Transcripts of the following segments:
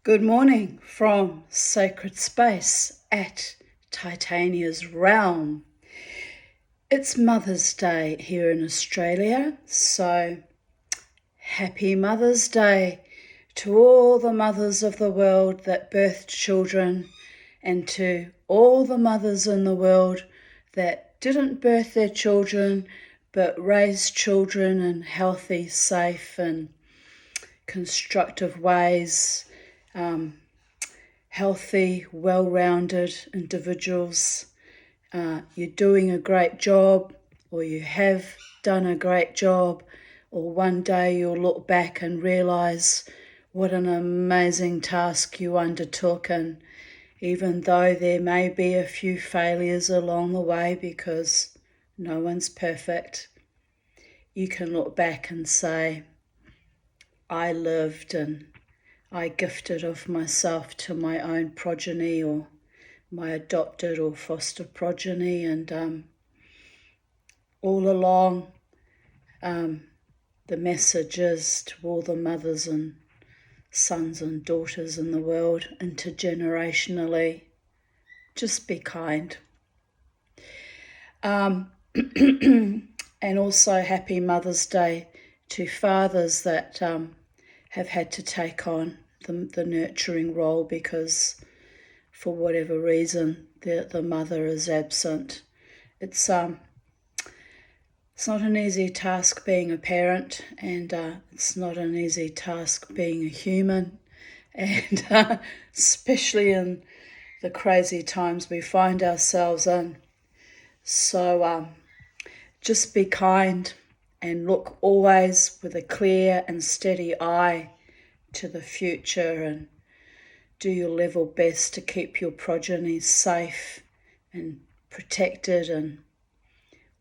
Good morning from sacred space at Titania's realm. It's Mother's Day here in Australia, so happy Mother's Day to all the mothers of the world that birthed children and to all the mothers in the world that didn't birth their children but raised children in healthy, safe and constructive ways. Healthy, well-rounded individuals. You're doing a great job, or you have done a great job, or one day you'll look back and realise what an amazing task you undertook, and even though there may be a few failures along the way because no one's perfect, you can look back and say, I lived and I gifted of myself to my own progeny or my adopted or foster progeny, and all along the message is to all the mothers and sons and daughters in the world, intergenerationally, just be kind. And also happy Mother's Day to fathers that have had to take on the nurturing role because for whatever reason the mother is absent. It's not an easy task being a parent, and it's not an easy task being a human, and especially in the crazy times we find ourselves in. So just be kind and look always with a clear and steady eye to the future, and do your level best to keep your progeny safe and protected and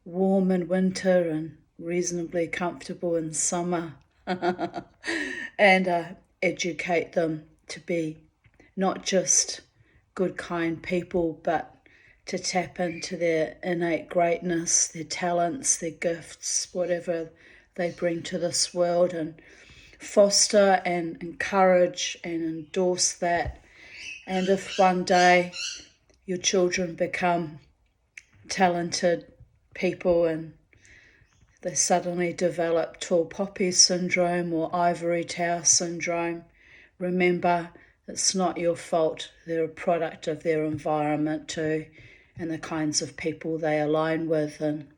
warm in winter and reasonably comfortable in summer. And educate them to be not just good, kind people, but to tap into their innate greatness, their talents, their gifts, whatever they bring to this world, and foster and encourage and endorse that. And if one day your children become talented people and they suddenly develop tall poppy syndrome or ivory tower syndrome, remember it's not your fault. They're a product of their environment too, and the kinds of people they align with. And,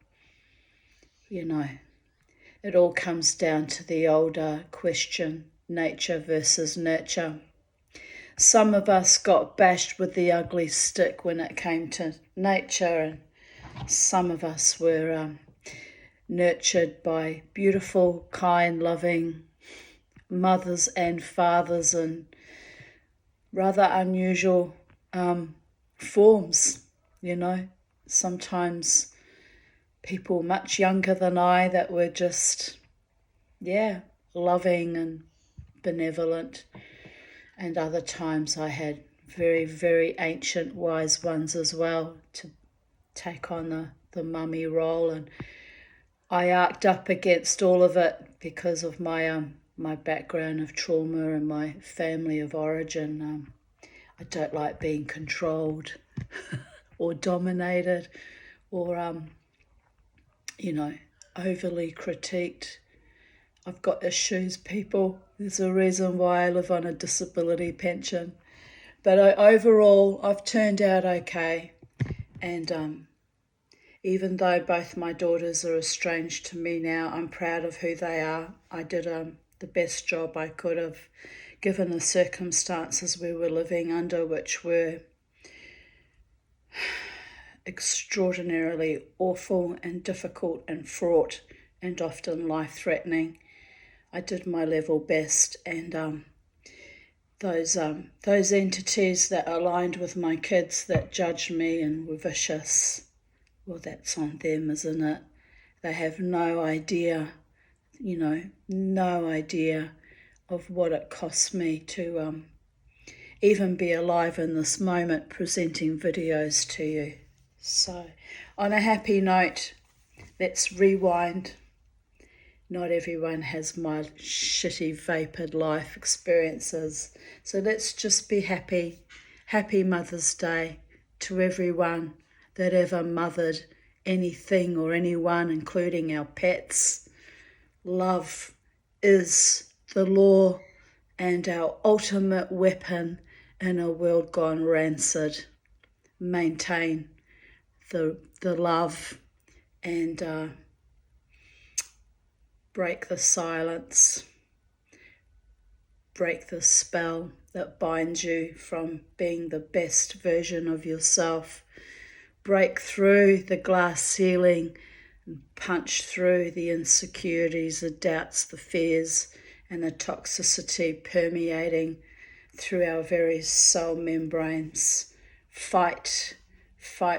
it all comes down to the older question, nature versus nurture. Some of us got bashed with the ugly stick when it came to nature, and some of us were nurtured by beautiful, kind, loving mothers and fathers in rather unusual forms, Sometimes people much younger than I that were just, loving and benevolent. And other times I had very, very ancient wise ones as well to take on the mummy role. And I arced up against all of it because of my background of trauma and my family of origin. I don't like being controlled or dominated or, overly critiqued. I've got issues, people. There's a reason why I live on a disability pension. But overall, I've turned out okay. And even though both my daughters are estranged to me now, I'm proud of who they are. I did the best job I could have, given the circumstances we were living under, which were extraordinarily awful and difficult and fraught and often life-threatening. I did my level best, and those entities that aligned with my kids that judged me and were vicious, well, that's on them, isn't it? They have no idea, no idea of what it costs me to even be alive in this moment presenting videos to you. So, on a happy note, let's rewind not everyone has my shitty vapid life experiences. So let's just be happy. Happy Mother's Day to everyone that ever mothered anything or anyone, including our pets. Love is the law and our ultimate weapon in a world gone rancid. Maintain the love and break the silence, break the spell that binds you from being the best version of yourself. Break through the glass ceiling and punch through the insecurities, the doubts, the fears, and the toxicity permeating through our very cell membranes. Fight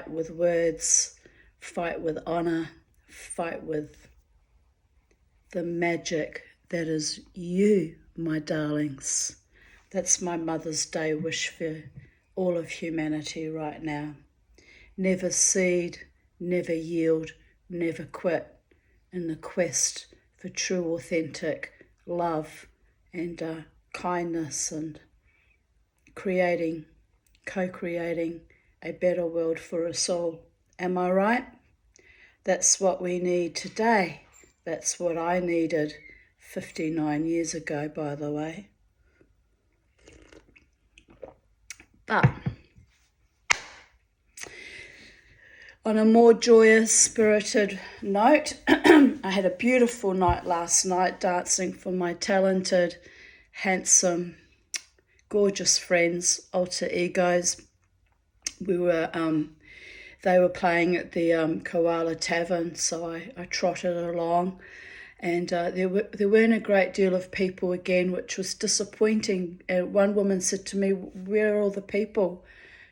with words, fight with honor, fight with the magic that is you, my darlings. That's my Mother's Day wish for all of humanity right now. Never cede, never yield, never quit in the quest for true, authentic love and kindness and co-creating a better world for us all. Am I right? That's what we need today. That's what I needed 59 years ago, by the way. But on a more joyous, spirited note, I had a beautiful night last night dancing for my talented, handsome, gorgeous friends, alter egos. They were playing at the Koala Tavern, so I trotted along, and there weren't a great deal of people again, which was disappointing. And one woman said to me, "Where are all the people?"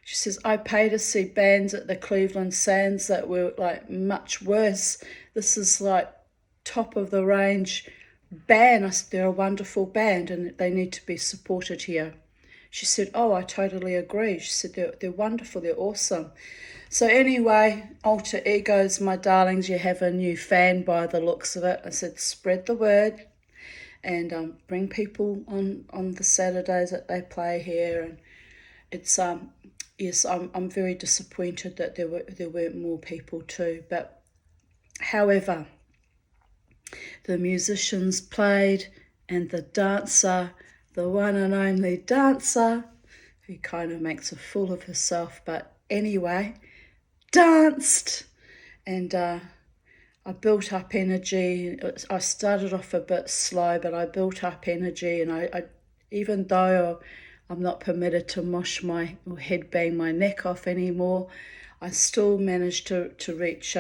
She says, "I pay to see bands at the Cleveland Sands that were like much worse. This is like top of the range band." I said, "They're a wonderful band and they need to be supported here." She said, "Oh, I totally agree." She said, they're wonderful, they're awesome." So anyway, alter egos, my darlings, you have a new fan by the looks of it. I said, spread the word and bring people on the Saturdays that they play here. And it's yes, I'm very disappointed that there weren't more people too. But however, the musicians played and the dancer, the one and only dancer, who kind of makes a fool of herself, but anyway, danced. And I built up energy. I started off a bit slow, but I built up energy, and I even though I'm not permitted to mosh my or headbang my neck off anymore, I still managed to reach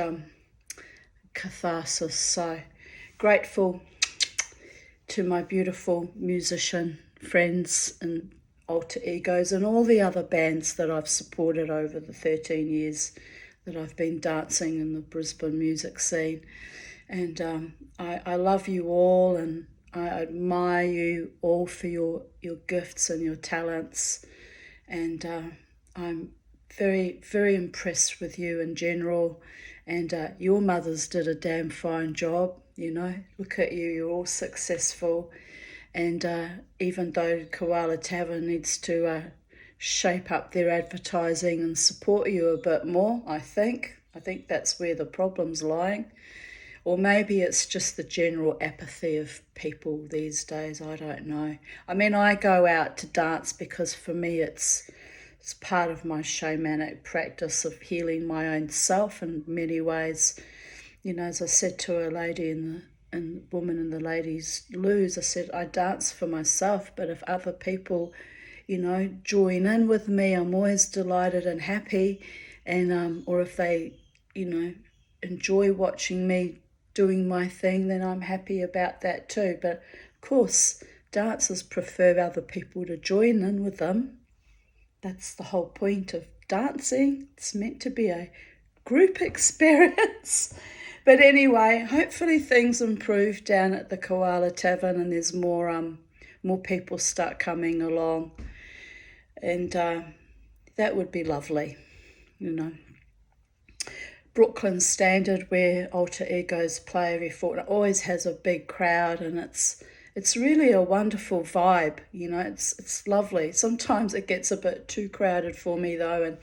catharsis. So grateful to my beautiful musician friends and alter egos and all the other bands that I've supported over the 13 years that I've been dancing in the Brisbane music scene. And I love you all, and I admire you all for your gifts and your talents. And I'm very, very impressed with you in general. And your mothers did a damn fine job, you know. Look at you, you're all successful. And even though Koala Tavern needs to shape up their advertising and support you a bit more, I think that's where the problem's lying. Or maybe it's just the general apathy of people these days, I don't know. I mean, I go out to dance because for me it's part of my shamanic practice of healing my own self in many ways. You know, as I said to a lady and woman in the ladies' loos, I said, I dance for myself, but if other people, you know, join in with me, I'm always delighted and happy. And or if they, you know, enjoy watching me doing my thing, then I'm happy about that too. But of course, dancers prefer other people to join in with them. That's the whole point of dancing. It's meant to be a group experience. But anyway, hopefully things improve down at the Koala Tavern and there's more people start coming along. And that would be lovely, you know. Brooklyn Standard, where Alter Egos play every fortnight, always has a big crowd, and it's really a wonderful vibe. You know, it's lovely. Sometimes it gets a bit too crowded for me though, and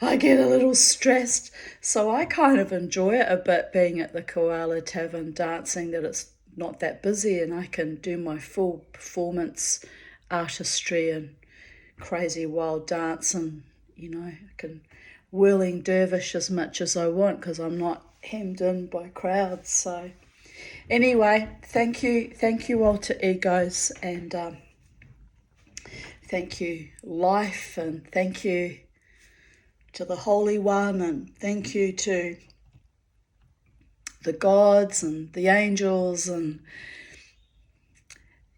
I get a little stressed. So I kind of enjoy it a bit, being at the Koala Tavern dancing, that it's not that busy and I can do my full performance artistry and crazy wild dance, and you know, I can whirling dervish as much as I want because I'm not hemmed in by crowds. So anyway, thank you Alter Egos, and thank you life, and thank you to the Holy One, and thank you to the gods and the angels, and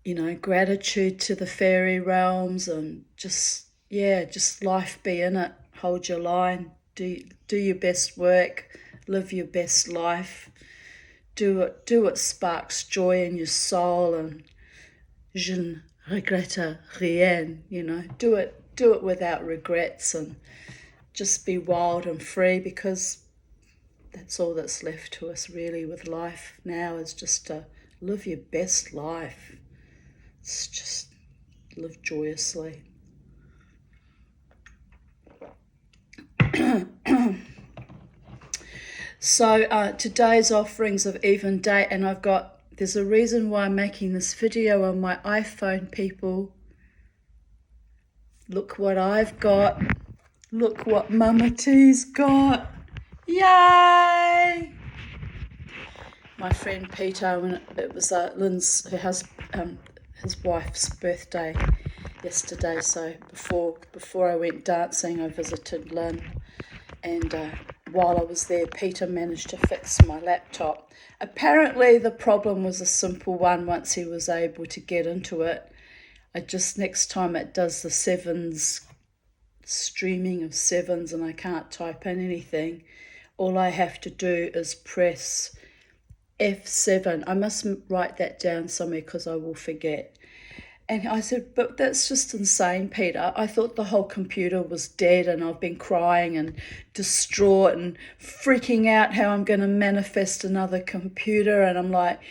you know, gratitude to the fairy realms, and just life, be in it, hold your line, do your best work, live your best life, do what sparks joy in your soul, and je ne regrette rien, you know, do it without regrets, and just be wild and free, because that's all that's left to us really with life now, is just to live your best life. It's just live joyously. So today's offerings of even date, and there's a reason why I'm making this video on my iPhone, people. Look what I've got. Look what Mama T's got. Yay! My friend Peter, when it was Lynn's, his wife's birthday yesterday, so before I went dancing, I visited Lynn, and while I was there, Peter managed to fix my laptop. Apparently the problem was a simple one once he was able to get into it. Next time it does the sevens, streaming of sevens, and I can't type in anything, all I have to do is press F7. I must write that down somewhere because I will forget. And I said, but that's just insane, Peter. I thought the whole computer was dead, and I've been crying and distraught and freaking out how I'm going to manifest another computer. And I'm like,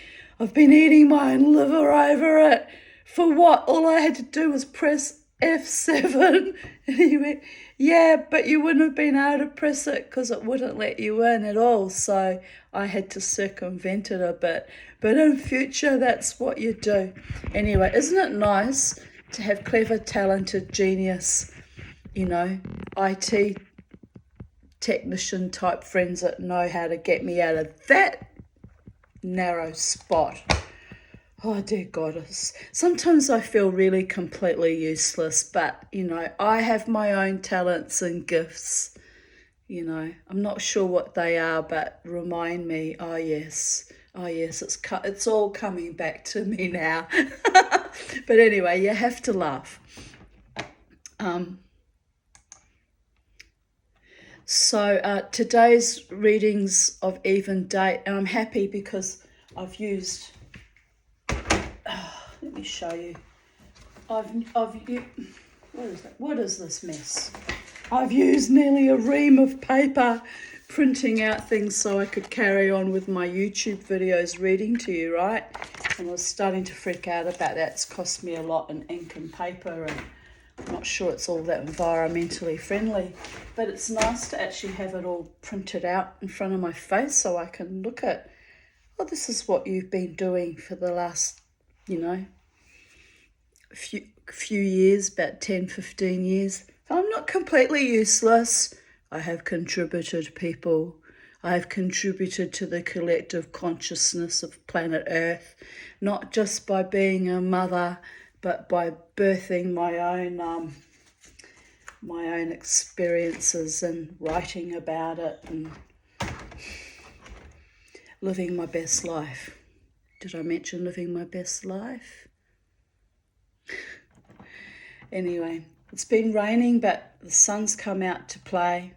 I've been eating my own liver over it. For what? All I had to do was press F7. And he went, yeah, but you wouldn't have been able to press it because it wouldn't let you in at all. So I had to circumvent it a bit. But in future, that's what you do. Anyway, isn't it nice to have clever, talented, genius, you know, IT technician type friends that know how to get me out of that narrow spot? Oh, dear goddess. Sometimes I feel really completely useless, but, you know, I have my own talents and gifts. You know, I'm not sure what they are, but remind me, oh yes, it's all coming back to me now. But anyway, you have to laugh. So today's readings of even date, and I'm happy because I've used, let me show you. What is that? What is this mess? I've used nearly a ream of paper printing out things so I could carry on with my YouTube videos reading to you, right? And I was starting to freak out about that. It's cost me a lot in ink and paper, and I'm not sure it's all that environmentally friendly. But it's nice to actually have it all printed out in front of my face so I can look at, oh, this is what you've been doing for the last, you know, few years, about 10, 15 years. I'm not completely useless. I have contributed, people. I have contributed to the collective consciousness of planet Earth, not just by being a mother, but by birthing my own experiences and writing about it and living my best life. Did I mention living my best life? Anyway, it's been raining, but the sun's come out to play.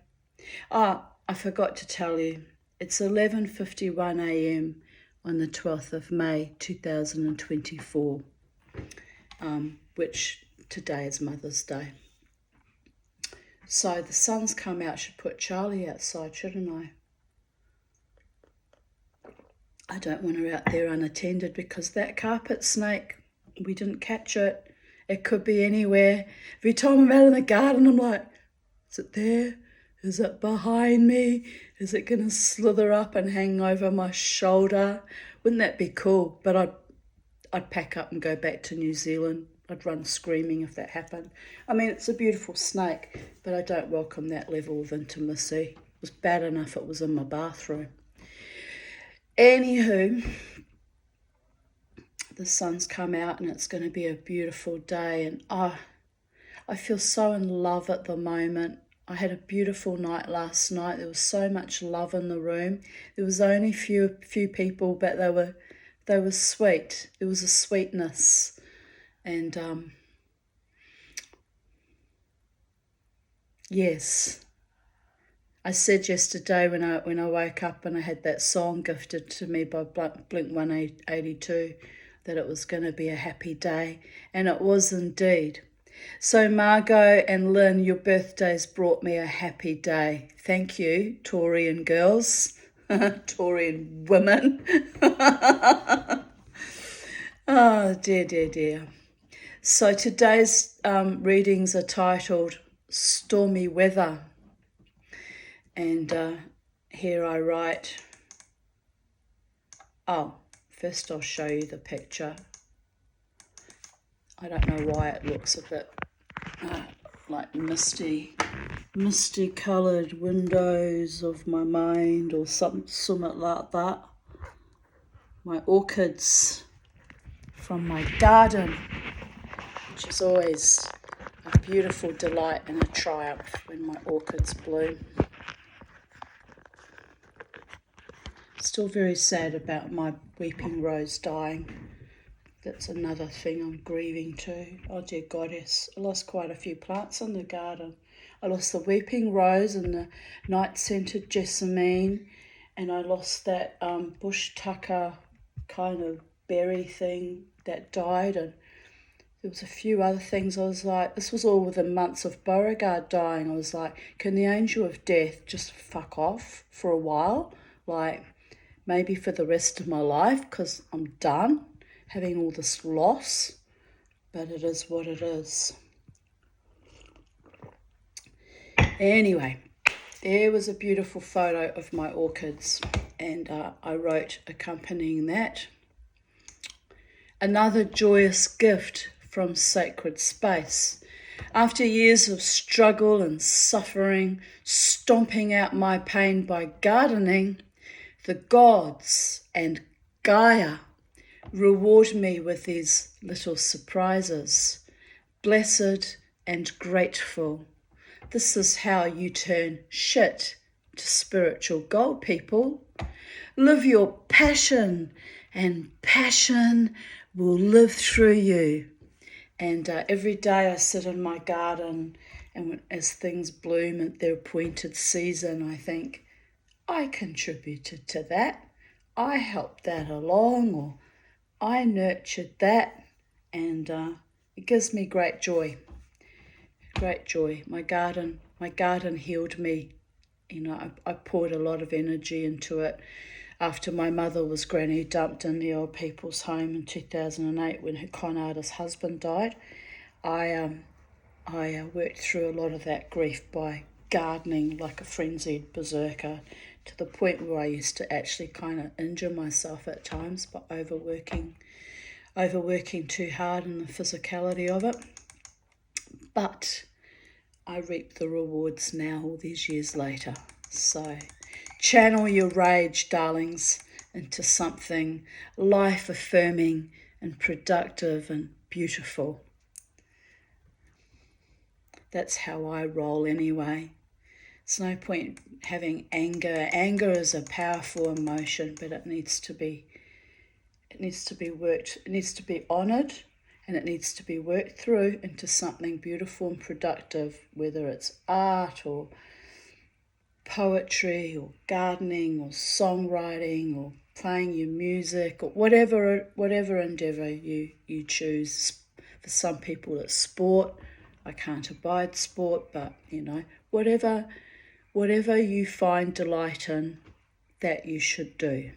I forgot to tell you, it's 11:51 a.m. on the 12th of May 2024, which today is Mother's Day. So the sun's come out, should put Charlie outside, shouldn't I? I don't want her out there unattended, because that carpet snake, we didn't catch it. It could be anywhere. Every time I'm out in the garden, I'm like, is it there? Is it behind me? Is it going to slither up and hang over my shoulder? Wouldn't that be cool? But I'd pack up and go back to New Zealand. I'd run screaming if that happened. I mean, it's a beautiful snake, but I don't welcome that level of intimacy. It was bad enough it was in my bathroom. Anywho, the sun's come out and it's going to be a beautiful day, and I feel so in love at the moment. I had a beautiful night last night. There was so much love in the room. There was only few people, but they were sweet. There was a sweetness, and yes. I said yesterday when I woke up and I had that song gifted to me by Blink 182 that it was going to be a happy day, and it was indeed. So Margot and Lynn, your birthdays brought me a happy day. Thank you, Taurian girls, Taurian women. Oh, dear. So today's readings are titled Stormy Weather. And here I write, first I'll show you the picture. I don't know why it looks a bit like misty coloured windows of my mind or something like that. My orchids from my garden, which is always a beautiful delight and a triumph when my orchids bloom. Still very sad about my weeping rose dying. That's another thing I'm grieving too. Oh dear goddess, I lost quite a few plants in the garden. I lost the weeping rose and the night-scented jessamine, and I lost that bush tucker kind of berry thing that died, and there was a few other things. I was like, this was all within months of Beauregard dying. I was like, can the angel of death just fuck off for a while? Like, maybe for the rest of my life, because I'm done having all this loss. But it is what it is. Anyway, there was a beautiful photo of my orchids, and I wrote accompanying that, another joyous gift from sacred space. After years of struggle and suffering, stomping out my pain by gardening, the gods and Gaia reward me with these little surprises. Blessed and grateful. This is how you turn shit to spiritual gold, people. Live your passion, and passion will live through you. And every day I sit in my garden, and as things bloom at their appointed season, I think, I contributed to that. I helped that along, or I nurtured that, and it gives me great joy. Great joy. My garden healed me. You know, I poured a lot of energy into it after my mother was granny dumped in the old people's home in 2008 when her con artist husband died. I worked through a lot of that grief by gardening like a frenzied berserker, to the point where I used to actually kind of injure myself at times by overworking too hard in the physicality of it. But I reap the rewards now, all these years later. So channel your rage, darlings, into something life-affirming and productive and beautiful. That's how I roll anyway. It's no point having anger. Anger is a powerful emotion, but it needs to be worked. It needs to be honoured, and it needs to be worked through into something beautiful and productive, whether it's art or poetry or gardening or songwriting or playing your music or whatever endeavour you choose. For some people it's sport. I can't abide sport, but whatever you find delight in, that you should do.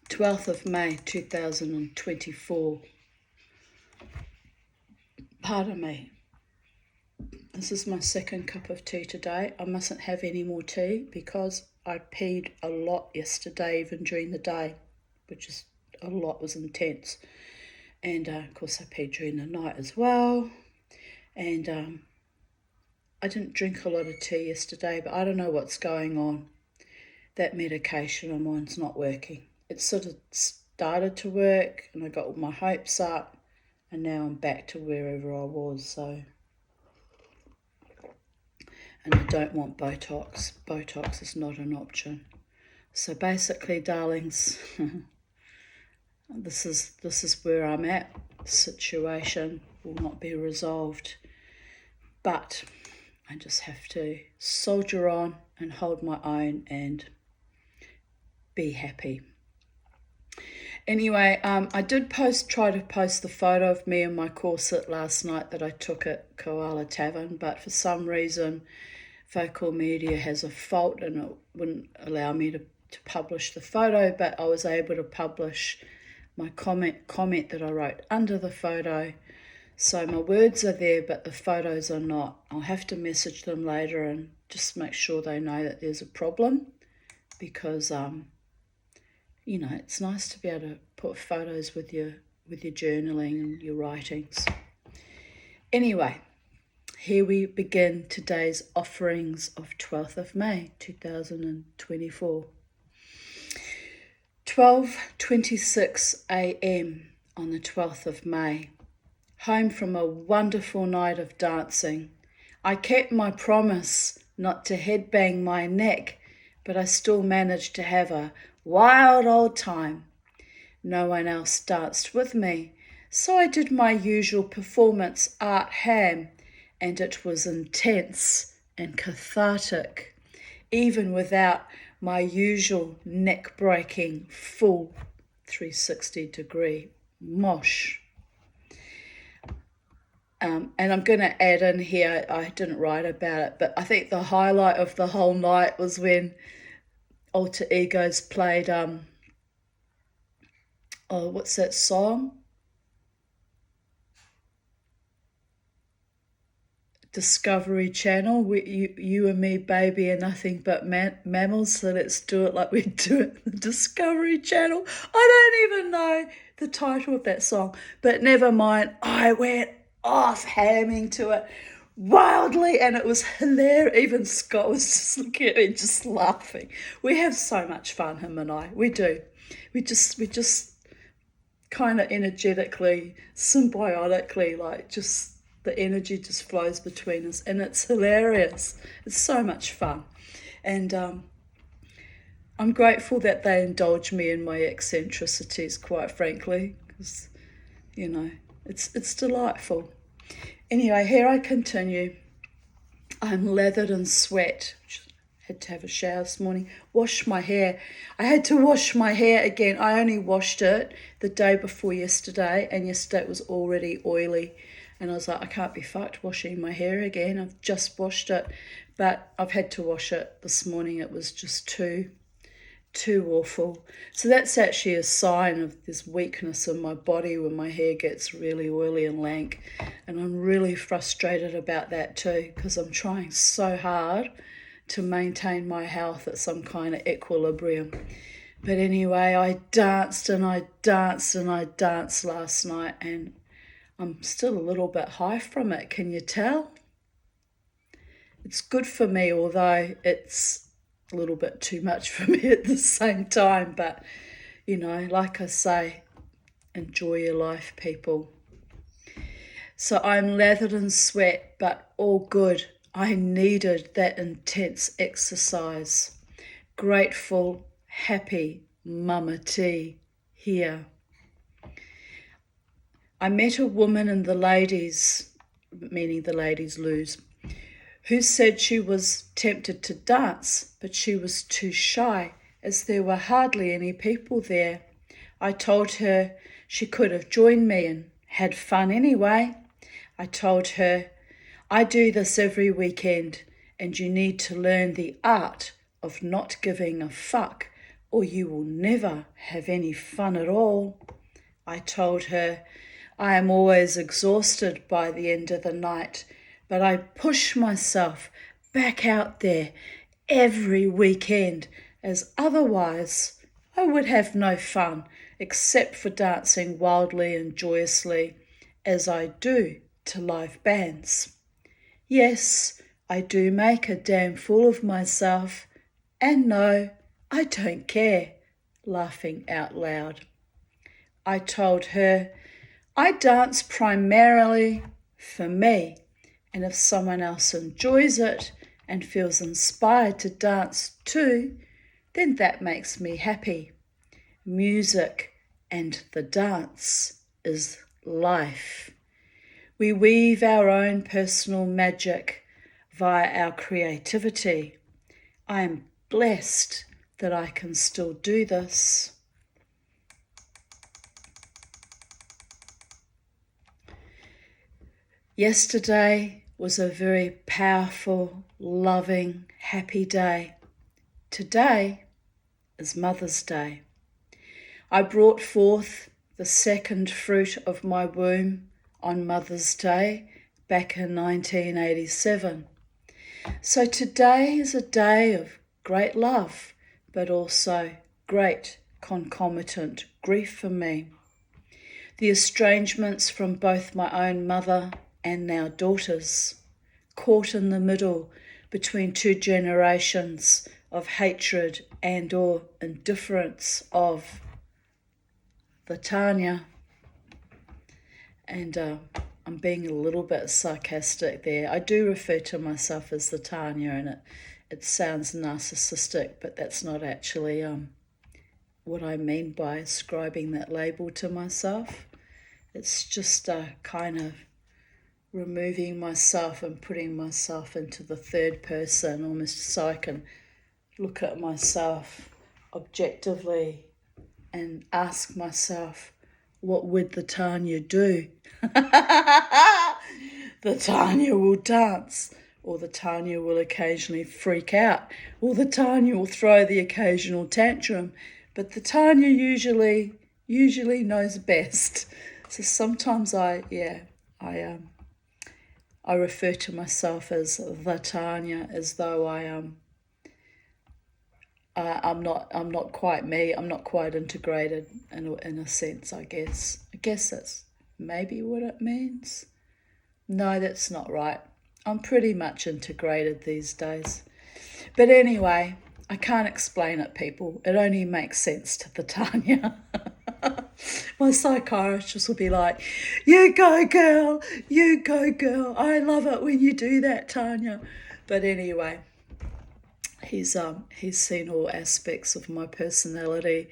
12th of May 2024. Pardon me. This is my second cup of tea today. I mustn't have any more tea because I peed a lot yesterday, even during the day, which is a lot, was intense. And of course I peed during the night as well. And I didn't drink a lot of tea yesterday, but I don't know what's going on. That medication I'm on's not working. It sort of started to work and I got all my hopes up and now I'm back to wherever I was. So, and I don't want Botox. Botox is not an option. So basically, darlings, this is where I'm at. The situation will not be resolved, but I just have to soldier on and hold my own and be happy. Anyway, I did try to post the photo of me in my corset last night that I took at Koala Tavern, but for some reason Focal Media has a fault and it wouldn't allow me to publish the photo, but I was able to publish my comment that I wrote under the photo. So my words are there, but the photos are not. I'll have to message them later and just make sure they know that there's a problem, because you know, it's nice to be able to put photos with your journaling and your writings. Anyway, here we begin today's offerings of 12th of May 2024. 12:26 a.m. on the 12th of May. Home from a wonderful night of dancing. I kept my promise not to headbang my neck, but I still managed to have a wild old time. No one else danced with me, so I did my usual performance art ham, and it was intense and cathartic, even without my usual neck-breaking full 360-degree mosh. And I'm going to add in here, I didn't write about it, but I think the highlight of the whole night was when Alter Egos played, what's that song? Discovery Channel, you and me, baby, are nothing but mammals, so let's do it like we do it the Discovery Channel. I don't even know the title of that song, but never mind. I went off hamming to it wildly, and it was hilarious. Even Scott was just looking at me, just laughing. We have so much fun, him and I. We do. We just kind of energetically, symbiotically, like just the energy just flows between us, and it's hilarious. It's so much fun, and I'm grateful that they indulge me in my eccentricities, quite frankly, because, you know, it's delightful. Anyway, here I continue. I'm lathered in sweat. Had to have a shower this morning. Wash my hair. I had to wash my hair again. I only washed it the day before yesterday, and yesterday it was already oily. And I was like, I can't be fucked washing my hair again. I've just washed it, but I've had to wash it this morning. It was just too awful. So that's actually a sign of this weakness in my body when my hair gets really oily and lank. And I'm really frustrated about that too, because I'm trying so hard to maintain my health at some kind of equilibrium. But anyway, I danced and I danced and I danced last night, and I'm still a little bit high from it. Can you tell? It's good for me, although it's a little bit too much for me at the same time. But, you know, like I say, enjoy your life, people. So I'm lathered in sweat, but all good. I needed that intense exercise. Grateful, happy, Mama T here. I met a woman in the ladies, meaning the ladies' loos, who said she was tempted to dance, but she was too shy, as there were hardly any people there. I told her she could have joined me and had fun anyway. I told her, I do this every weekend, and you need to learn the art of not giving a fuck or you will never have any fun at all. I told her, I am always exhausted by the end of the night, but I push myself back out there every weekend, as otherwise I would have no fun except for dancing wildly and joyously as I do to live bands. Yes, I do make a damn fool of myself, and no, I don't care, laughing out loud. I told her, I dance primarily for me, and if someone else enjoys it and feels inspired to dance too, then that makes me happy. Music and the dance is life. We weave our own personal magic via our creativity. I am blessed that I can still do this. Yesterday was a very powerful, loving, happy day. Today is Mother's Day. I brought forth the second fruit of my womb on Mother's Day back in 1987. So today is a day of great love, but also great concomitant grief for me. The estrangements from both my own mother and now daughters, caught in the middle between two generations of hatred and or indifference of the Tanya. And I'm being a little bit sarcastic there. I do refer to myself as the Tanya, and it sounds narcissistic, but that's not actually what I mean by ascribing that label to myself. It's just kind of removing myself and putting myself into the third person, almost so I can look at myself objectively and ask myself, what would the Tanya do? The Tanya will dance, or the Tanya will occasionally freak out, or the Tanya will throw the occasional tantrum, but the Tanya usually knows best. So sometimes I refer to myself as the Tanya, as though I'm not quite me. I'm not quite integrated in a sense, I guess. I guess that's maybe what it means. No, that's not right. I'm pretty much integrated these days. But anyway, I can't explain it, people. It only makes sense to the Tanya. My psychiatrist will be like, you go girl, I love it when you do that, Tanya. But anyway, he's seen all aspects of my personality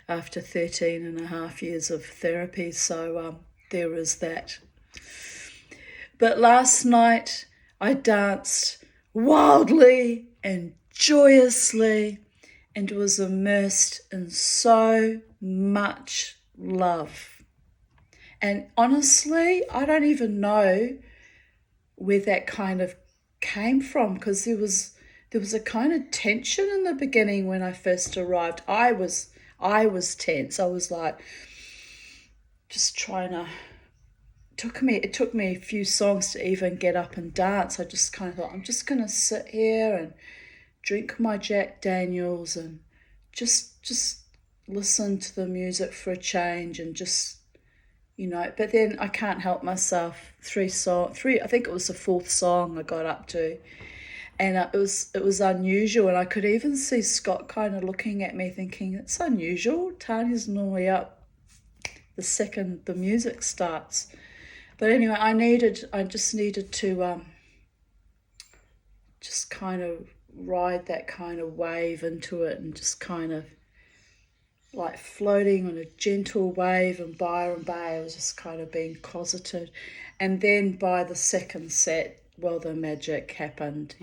after 13 and a half years of therapy, so there is that. But last night I danced wildly and joyously and was immersed in so much love. And honestly, I don't even know where that kind of came from, because there was a kind of tension in the beginning when I first arrived. I was tense. I was like just trying to. It took me a few songs to even get up and dance. I just kind of thought, I'm just gonna sit here and drink my Jack Daniels and just listen to the music for a change, and just, but then I can't help myself. I think it was the fourth song I got up to, and it was unusual, and I could even see Scott kind of looking at me thinking, it's unusual, Tanya's normally up the second the music starts. But anyway, I just needed to just kind of ride that kind of wave into it, and just kind of like floating on a gentle wave in Byron Bay. I was just kind of being closeted. And then by the second set, well, the magic happened,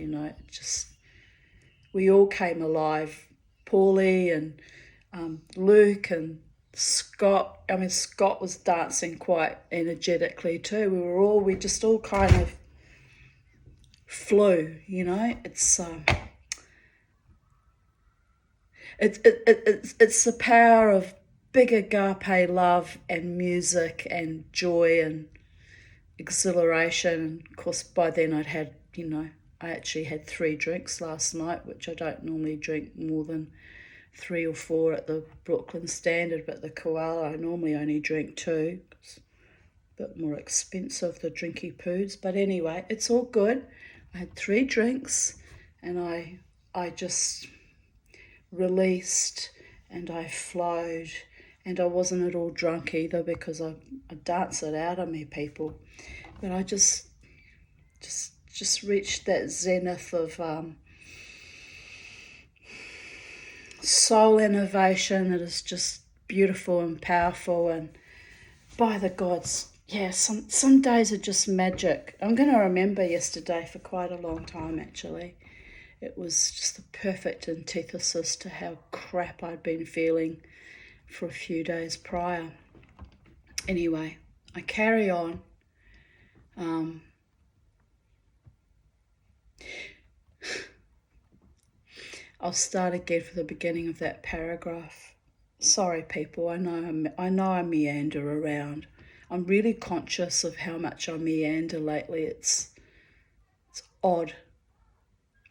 we all came alive. Paulie and Luke and Scott. Scott was dancing quite energetically too. We just all kind of flew, It's the power of big agape love and music and joy and exhilaration. Of course, by then I'd had, I actually had 3 drinks last night, which I don't normally drink more than 3 or 4 at the Brooklyn Standard, but the Koala I normally only drink 2. It's a bit more expensive, the drinky poos. But anyway, it's all good. I had 3 drinks and I just released and I flowed, and I wasn't at all drunk either because I dance it out of me, people. But I just reached that zenith of soul innovation. It is just beautiful and powerful, and by the gods, yeah, some days are just magic. I'm going to remember yesterday for quite a long time, actually. It was just the perfect antithesis to how crap I'd been feeling for a few days prior. Anyway, I carry on. I'll start again for the beginning of that paragraph. Sorry, people, I know I meander around. I'm really conscious of how much I meander lately. It's odd.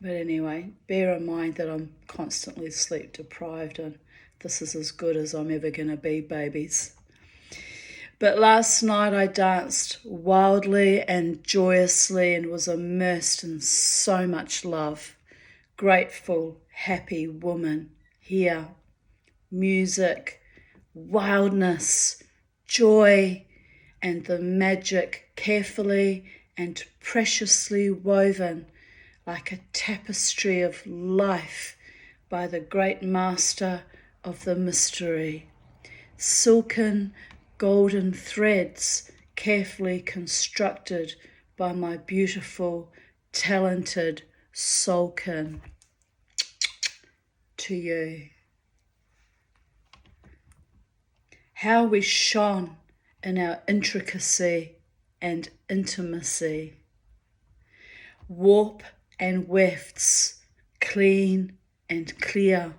But anyway, bear in mind that I'm constantly sleep deprived, and this is as good as I'm ever going to be, babies. But last night I danced wildly and joyously and was immersed in so much love. Grateful, happy woman here. Music, wildness, joy, and the magic carefully and preciously woven like a tapestry of life by the great master of the mystery. Silken, golden threads carefully constructed by my beautiful, talented soulkin. To you. How we shone in our intricacy and intimacy. Warp and wefts, clean and clear.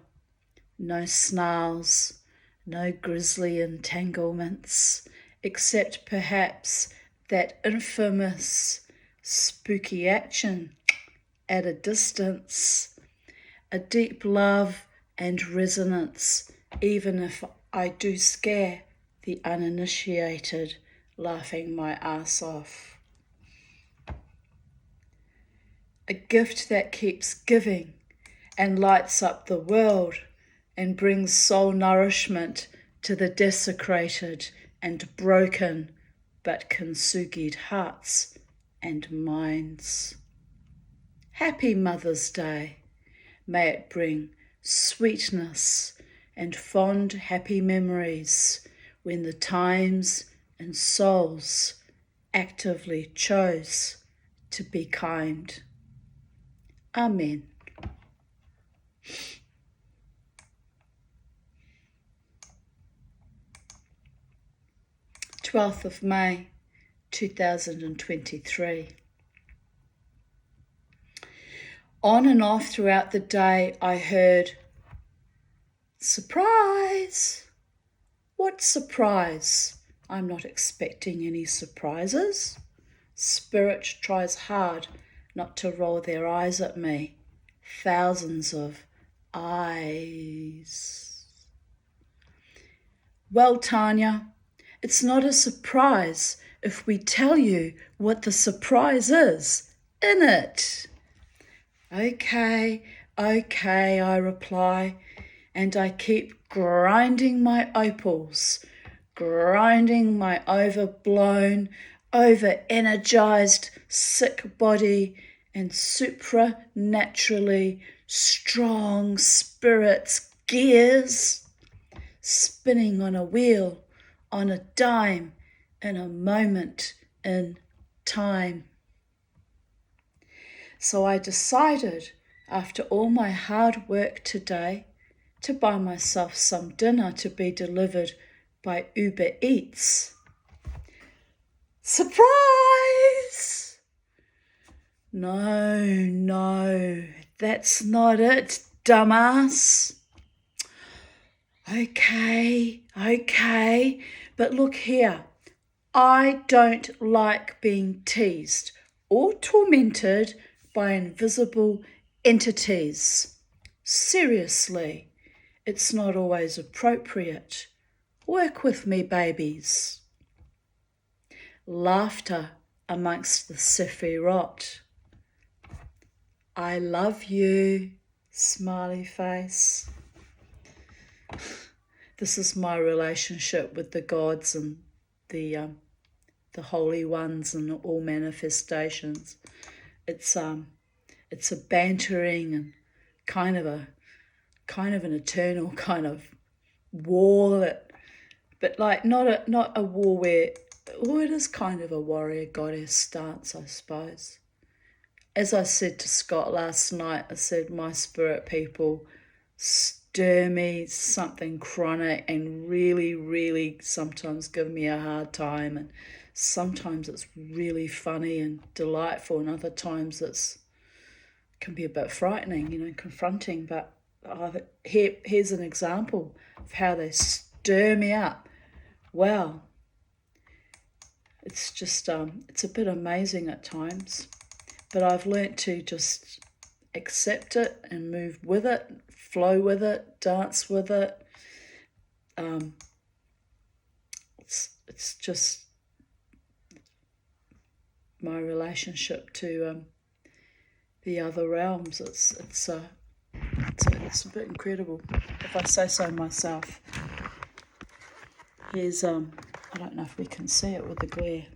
No snarls, no grisly entanglements, except perhaps that infamous spooky action at a distance, a deep love and resonance, even if I do scare the uninitiated, laughing my ass off. A gift that keeps giving and lights up the world and brings soul nourishment to the desecrated and broken but kintsugi'd hearts and minds. Happy Mother's Day. May it bring sweetness and fond happy memories when the times and souls actively chose to be kind. Amen. 12th of May, 2023. On and off throughout the day, I heard, surprise! What surprise? I'm not expecting any surprises. Spirit tries hard not to roll their eyes at me. Thousands of eyes. Well, Tanya, it's not a surprise if we tell you what the surprise is, innit? Okay, I reply, and I keep grinding my opals, grinding my overblown, over-energized, sick body and supranaturally strong spirit's gears, spinning on a wheel, on a dime, in a moment in time. So I decided, after all my hard work today, to buy myself some dinner to be delivered by Uber Eats. Surprise! No, that's not it, dumbass. Okay, but look here. I don't like being teased or tormented by invisible entities. Seriously, it's not always appropriate. Work with me, babies. Laughter amongst the Sephirot. I love you, smiley face. This is my relationship with the gods and the holy ones and all manifestations. It's a bantering and kind of an eternal kind of war but like not a war where it is kind of a warrior goddess stance, I suppose. As I said to Scott last night, I said my spirit people stir me something chronic and really, really sometimes give me a hard time, and sometimes it's really funny and delightful, and other times can be a bit frightening, confronting. But here's an example of how they stir me up. Wow, it's just it's a bit amazing at times, but I've learnt to just accept it and move with it, flow with it, dance with it. It's just my relationship to the other realms. It's a bit incredible, if I say so myself. Here's I don't know if we can see it with the glare.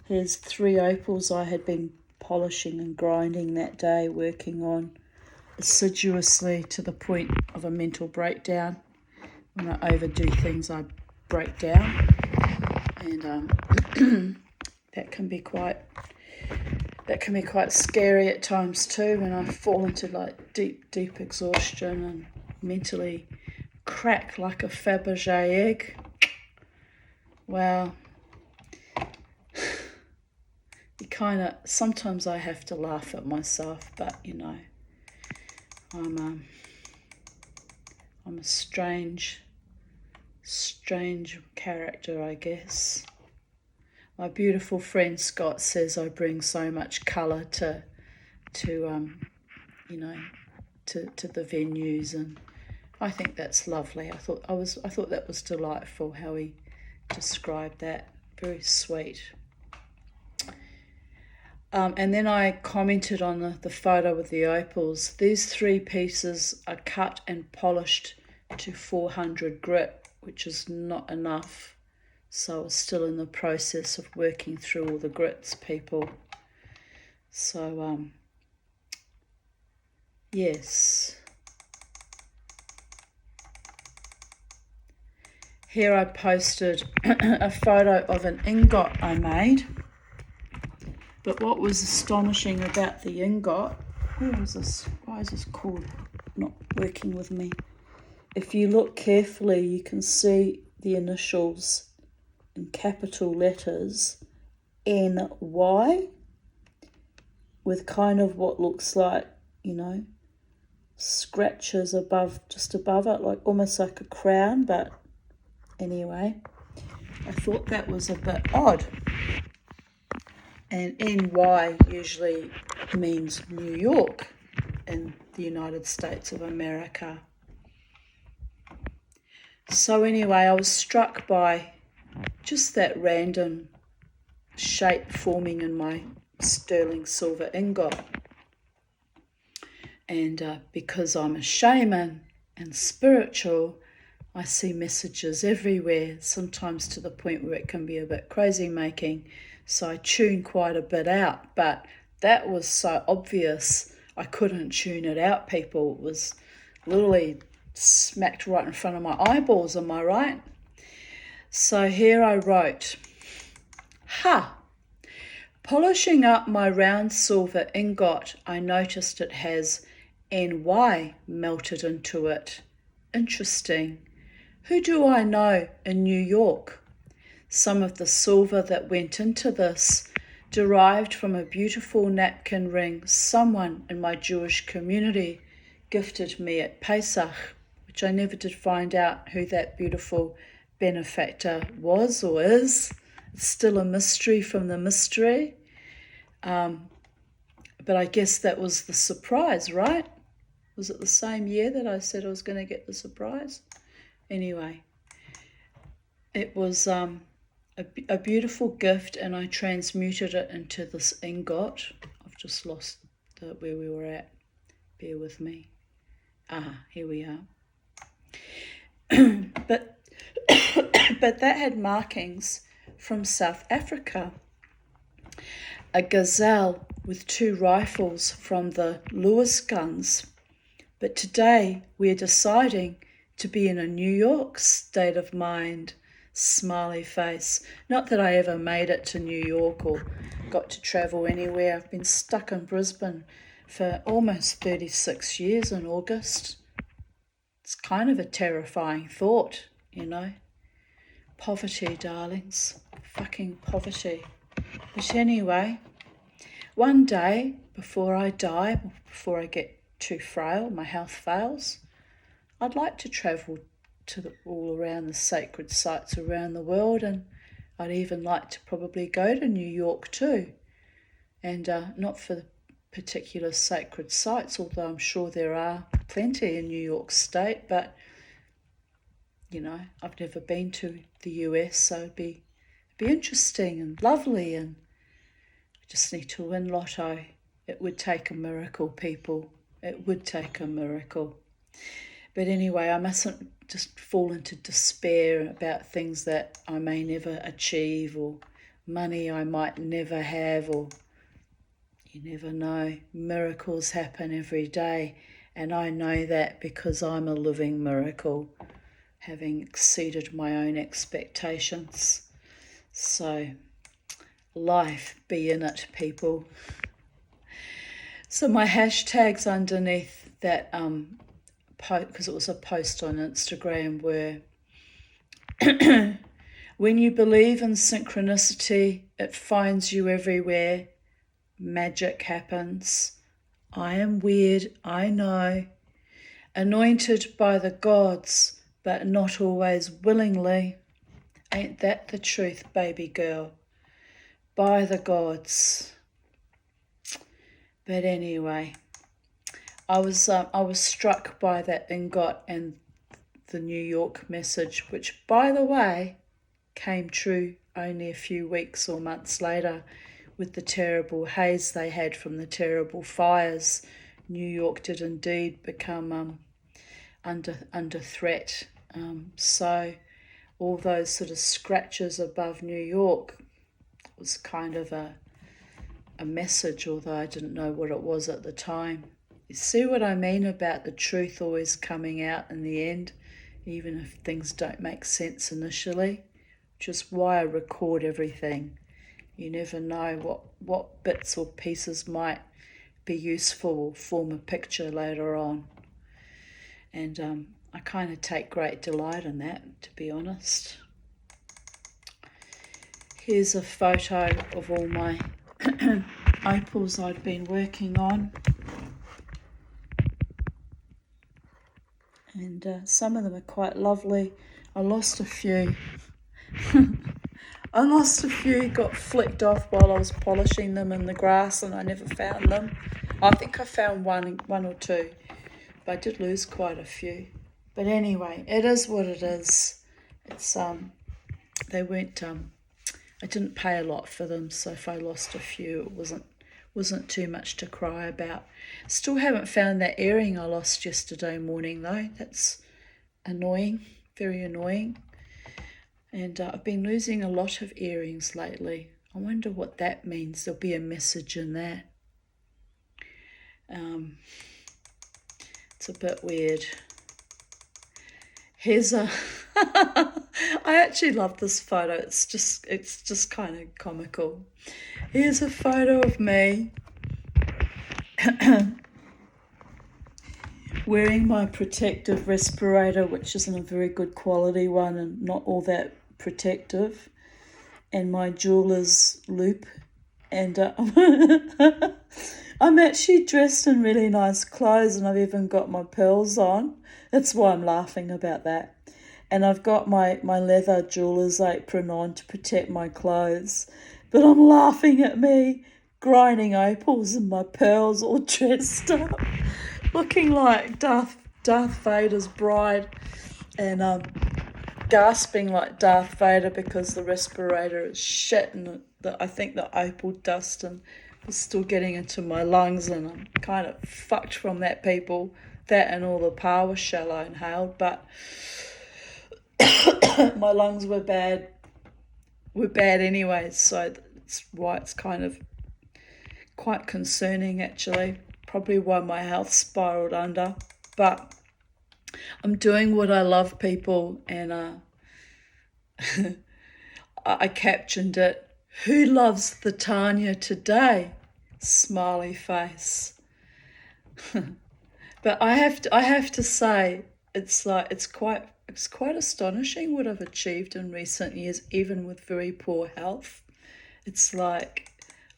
Here's 3 opals I had been polishing and grinding that day, working on assiduously to the point of a mental breakdown. When I overdo things, I break down, and that can be quite scary at times too, when I fall into like deep exhaustion and mentally crack like a Fabergé egg. Well, sometimes I have to laugh at myself, but I'm a strange character, I guess. My beautiful friend Scott says I bring so much colour to the venues, and I think that's lovely. I thought that was delightful how he described that. Very sweet. And then I commented on the photo with the opals. These 3 pieces are cut and polished to 400 grit, which is not enough. So I was still in the process of working through all the grits, people. So, yes. Here I posted a photo of an ingot I made. But what was astonishing about the ingot, where is this? Why is this cord not working with me? If you look carefully, you can see the initials in capital letters, NY, with kind of what looks like, scratches just above it, like almost like a crown. But anyway, I thought that was a bit odd. And NY usually means New York in the United States of America. So anyway, I was struck by just that random shape forming in my sterling silver ingot. And because I'm a shaman and spiritual, I see messages everywhere, sometimes to the point where it can be a bit crazy making. So I tune quite a bit out, but that was so obvious I couldn't tune it out, people. It was literally smacked right in front of my eyeballs, am I right? So here I wrote, polishing up my round silver ingot, I noticed it has NY melted into it. Interesting. Who do I know in New York? Some of the silver that went into this derived from a beautiful napkin ring someone in my Jewish community gifted me at Pesach, which I never did find out who that beautiful benefactor was or is. It's still a mystery from the mystery. But I guess that was the surprise, right? Was it the same year that I said I was going to get the surprise? Anyway, it was a beautiful gift, and I transmuted it into this ingot. I've just lost where we were at. Bear with me. Here we are. But that had markings from South Africa. A gazelle with 2 rifles from the Lewis guns. But today we're deciding to be in a New York state of mind. Smiley face. Not that I ever made it to New York or got to travel anywhere. I've been stuck in Brisbane for almost 36 years in August. It's kind of a terrifying thought, you know. Poverty, darlings. Fucking poverty. But anyway, one day before I die, before I get too frail, my health fails, I'd like to travel to all around the sacred sites around the world, and I'd even like to probably go to New York too. And not for the particular sacred sites, although I'm sure there are plenty in New York State, but you know, I've never been to the US, so it'd be interesting and lovely, and I just need to win lotto. It would take a miracle, people. It would take a miracle. But anyway, I mustn't just fall into despair about things that I may never achieve, or money I might never have, or you never know. Miracles happen every day, and I know that because I'm a living miracle, having exceeded my own expectations. So, life, be in it, people. So my hashtags underneath that because it was a post on Instagram, were when you believe in synchronicity, it finds you everywhere. Magic happens. I am weird, I know. Anointed by the gods, but not always willingly. Ain't that the truth, baby girl? By the gods. But anyway, I was struck by that ingot and the New York message, which, by the way, came true only a few weeks or months later with the terrible haze they had from the terrible fires. New York did indeed become under threat. So all those sort of scratches above New York was kind of a message, although I didn't know what it was at the time. You see what I mean about the truth always coming out in the end, even if things don't make sense initially, which is why I record everything. You never know what bits or pieces might be useful or form a picture later on. And I kind of take great delight in that, to be honest. Here's a photo of all my opals I'd been working on. And some of them are quite lovely. I lost a few. Got flicked off while I was polishing them in the grass, and I never found them. I think I found one or two, but I did lose quite a few. But anyway, it is what it is. It's they weren't. I didn't pay a lot for them, so if I lost a few, it wasn't too much to cry about. Still haven't found that earring I lost yesterday morning, though. That's annoying, very annoying. And I've been losing a lot of earrings lately. I wonder what that means. There'll be a message in that. It's a bit weird. Here's a... I actually love this photo. It's just kind of comical. Here's a photo of me wearing my protective respirator, which isn't a very good quality one and not all that protective, and my jeweler's loop, and I'm actually dressed in really nice clothes and I've even got my pearls on. That's why I'm laughing about that. And I've got my leather jeweller's apron on to protect my clothes. But I'm laughing at me grinding opals and my pearls all dressed up, looking like Darth Vader's bride, and gasping like Darth Vader because the respirator is shit, and I think the opal dust and was still getting into my lungs, and I'm kind of fucked from that, people. That and all the power shell I inhaled, but my lungs were bad anyway, so that's why it's kind of quite concerning, actually. Probably why my health spiraled under. But I'm doing what I love, people, and I captioned it. Who loves the Tanya today? Smiley face. But I have to say, it's quite astonishing what I've achieved in recent years, even with very poor health. It's like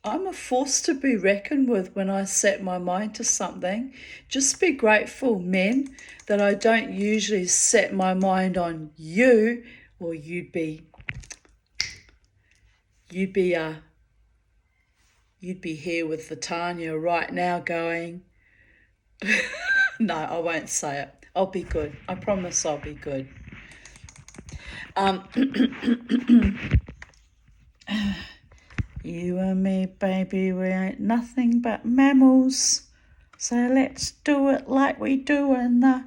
I'm a force to be reckoned with when I set my mind to something. Just be grateful, men, that I don't usually set my mind on you, or you'd be here with the Tanya right now going, no, I won't say it. I'll be good. I promise I'll be good. You and me, baby, we ain't nothing but mammals. So let's do it like we do in the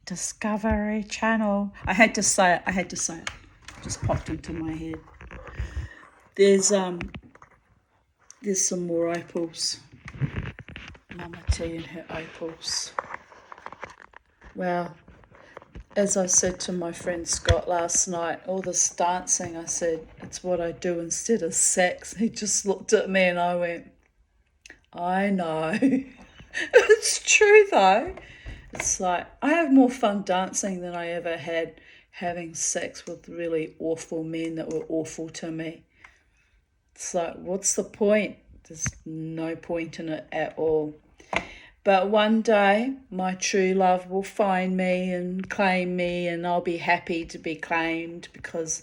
Discovery Channel. I had to say it. Just popped into my head. There's some more opals. Mama T and her opals. Well, as I said to my friend Scott last night, all this dancing, I said, it's what I do instead of sex. He just looked at me and I went, I know. It's true though. It's like I have more fun dancing than I ever had having sex with really awful men that were awful to me. It's like, what's the point? There's no point in it at all. But one day my true love will find me and claim me, and I'll be happy to be claimed because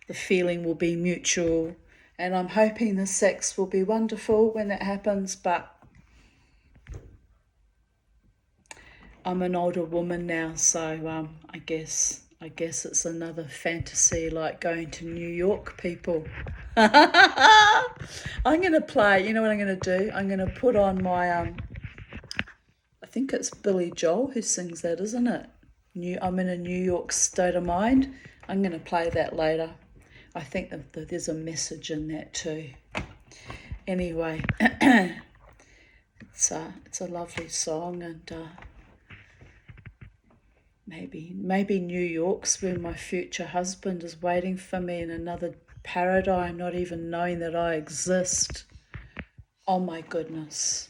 the feeling will be mutual. And I'm hoping the sex will be wonderful when that happens, but I'm an older woman now, so I guess it's another fantasy like going to New York, people. I'm going to play, you know what I'm going to do? I'm going to put on my, I think it's Billy Joel who sings that, isn't it? I'm in a New York state of mind. I'm going to play that later. I think that there's a message in that too. Anyway, it's a lovely song, and maybe New York's where my future husband is waiting for me in another paradigm, not even knowing that I exist. Oh my goodness.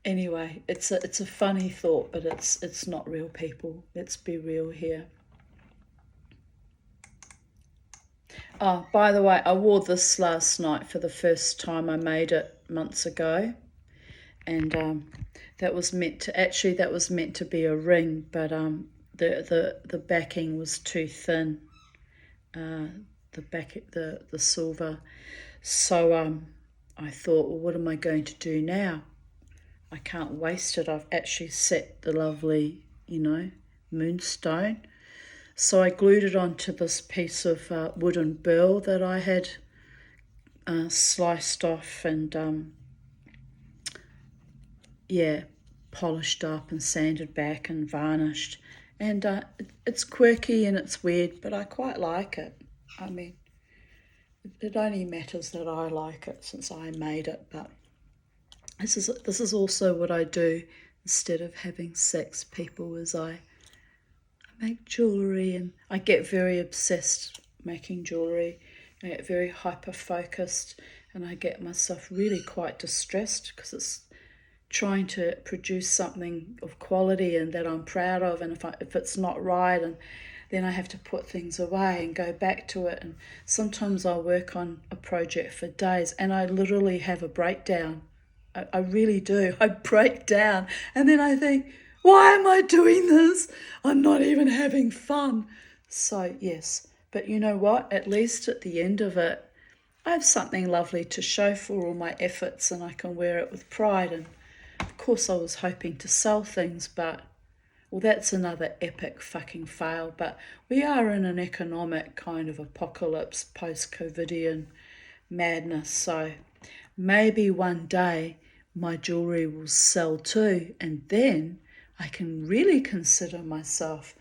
Anyway, it's a funny thought, but it's not real, people. Let's be real here. Oh, by the way, I wore this last night for the first time. I made it months ago, and that was meant to be a ring, but the backing was too thin. The silver. So I thought, well, what am I going to do now? I can't waste it. I've actually set the lovely, moonstone. So I glued it onto this piece of wooden burl that I had sliced off and polished up and sanded back and varnished. And it's quirky and it's weird, but I quite like it. I mean, it only matters that I like it since I made it, but this is also what I do instead of having sex, people, is I make jewellery, and I get very obsessed making jewellery. I get very hyper-focused, and I get myself really quite distressed because it's trying to produce something of quality and that I'm proud of, and if it's not right, and then I have to put things away and go back to it, and sometimes I'll work on a project for days and I literally have a breakdown. I really do. I break down and then I think, why am I doing this? I'm not even having fun. So, yes. But you know what? At least at the end of it, I have something lovely to show for all my efforts and I can wear it with pride. And of course, I was hoping to sell things, but, well, that's another epic fucking fail. But we are in an economic kind of apocalypse, post-COVIDian madness. So maybe one day my jewellery will sell too, and then I can really consider myself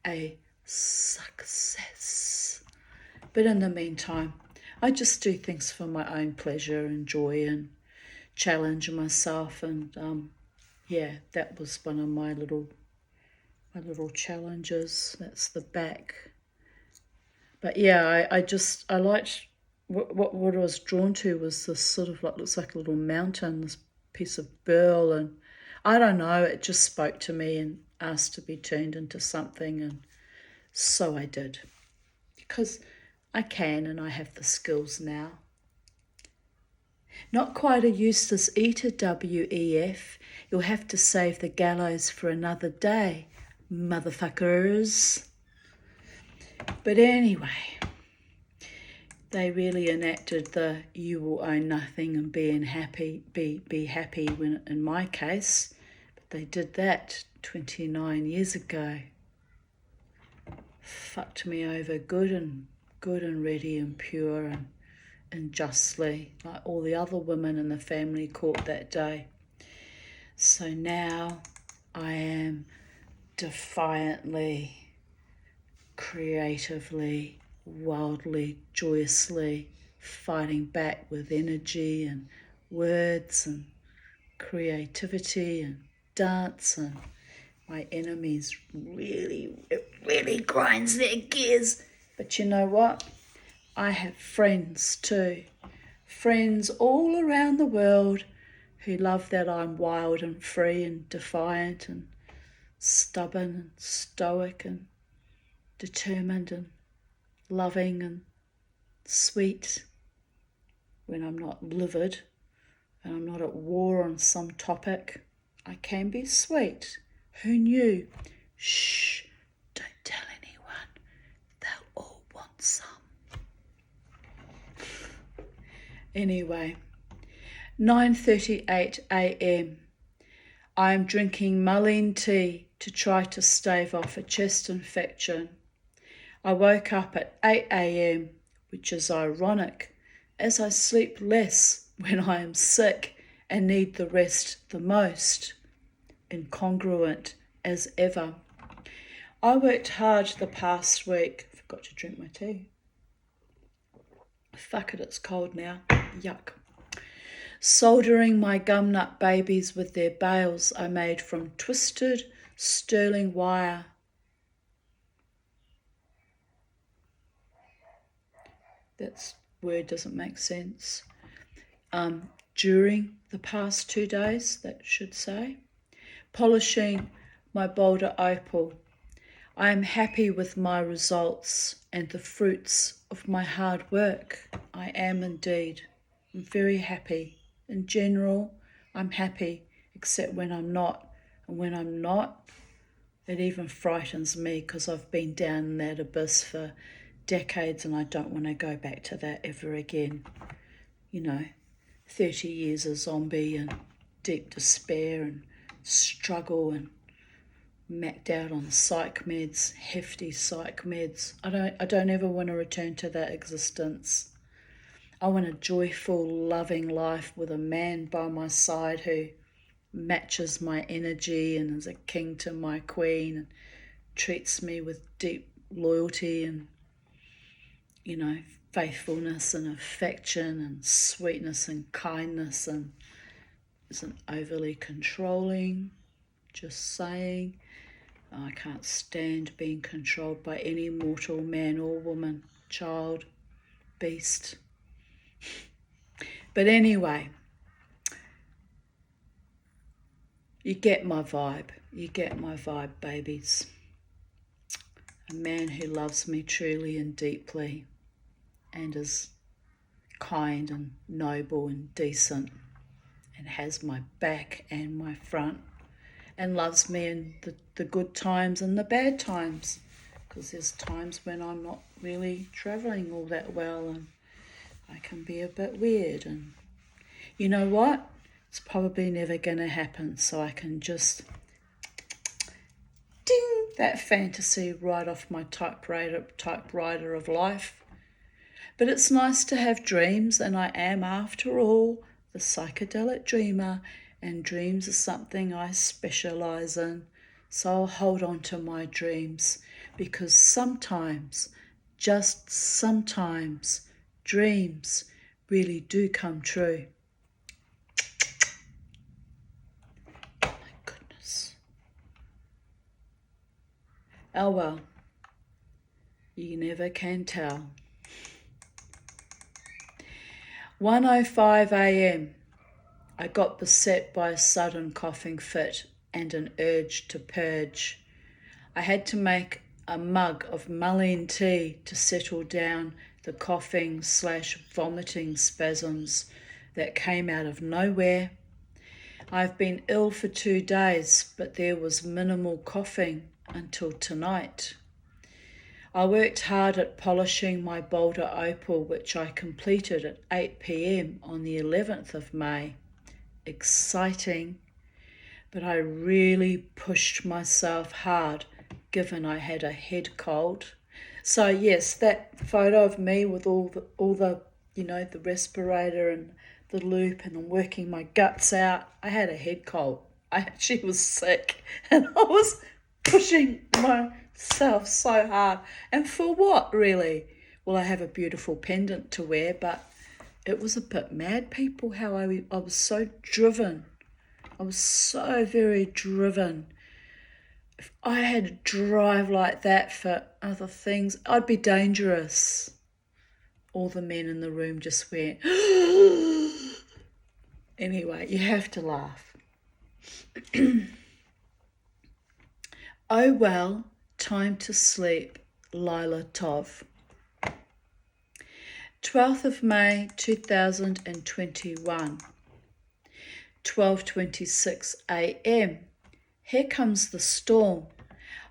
a success. But in the meantime, I just do things for my own pleasure and joy and challenge myself. And yeah, that was one of my little challenges. That's the back. But yeah, I liked what I was drawn to was this sort of like looks like a little mountain, this piece of burl, and I don't know, it just spoke to me and asked to be turned into something, and so I did. Because I can and I have the skills now. Not quite a useless eater, WEF. You'll have to save the gallows for another day, motherfuckers. But anyway, they really enacted the you will own nothing and be happy when in my case, but they did that 29 years ago. Fucked me over good and ready and pure and justly, like all the other women in the family court that day. So now I am defiantly, creatively, wildly, joyously fighting back with energy and words and creativity and dance, and my enemies really grinds their gears. But you know what? I have friends too. Friends all around the world who love that I'm wild and free and defiant and stubborn and stoic and determined and loving and sweet when I'm not livid and I'm not at war on some topic. I can be sweet. Who knew? Shh, don't tell anyone. They'll all want some. Anyway, 9:38 a.m. I am drinking mullein tea to try to stave off a chest infection. I woke up at 8 a.m, which is ironic, as I sleep less when I am sick and need the rest the most. Incongruent as ever. I worked hard the past week. Forgot to drink my tea. Fuck it, it's cold now. Yuck. Soldering my gumnut babies with their bales I made from twisted sterling wire. That word doesn't make sense. During the past 2 days, that should say. Polishing my boulder opal. I am happy with my results and the fruits of my hard work. I am indeed. I'm very happy. In general, I'm happy, except when I'm not. And when I'm not, it even frightens me because I've been down in that abyss for decades and I don't want to go back to that ever again. 30 years a zombie and deep despair and struggle and macked out on psych meds, hefty psych meds. I don't ever want to return to that existence. I want a joyful, loving life with a man by my side who matches my energy and is a king to my queen and treats me with deep loyalty and, faithfulness and affection and sweetness and kindness and isn't overly controlling. Just saying. I can't stand being controlled by any mortal man or woman, child, beast. But anyway, you get my vibe. You get my vibe, babies. A man who loves me truly and deeply and is kind and noble and decent and has my back and my front and loves me in the good times and the bad times, because there's times when I'm not really travelling all that well and I can be a bit weird, and you know what? It's probably never going to happen, so I can just ding that fantasy right off my typewriter of life. But it's nice to have dreams, and I am, after all, the psychedelic dreamer, and dreams are something I specialise in. So I'll hold on to my dreams, because sometimes, just sometimes, dreams really do come true. My goodness. Oh well, you never can tell. 1:05 a.m. I got beset by a sudden coughing fit and an urge to purge. I had to make a mug of mullein tea to settle down the coughing/vomiting spasms that came out of nowhere. I've been ill for 2 days, but there was minimal coughing until tonight. I worked hard at polishing my Boulder Opal, which I completed at 8 p.m. on the 11th of May. Exciting, but I really pushed myself hard given I had a head cold. So yes, that photo of me with all the the respirator and the loop, and I'm working my guts out. I had a head cold. I actually was sick, and I was pushing myself so hard. And for what, really? Well, I have a beautiful pendant to wear, but it was a bit mad, people, how I was so driven. I was so very driven. If I had to drive like that for other things, I'd be dangerous. All the men in the room just went, anyway, you have to laugh. Oh well, time to sleep, Lila Tov. 12th of May 2021, 12:26 a.m. Here comes the storm.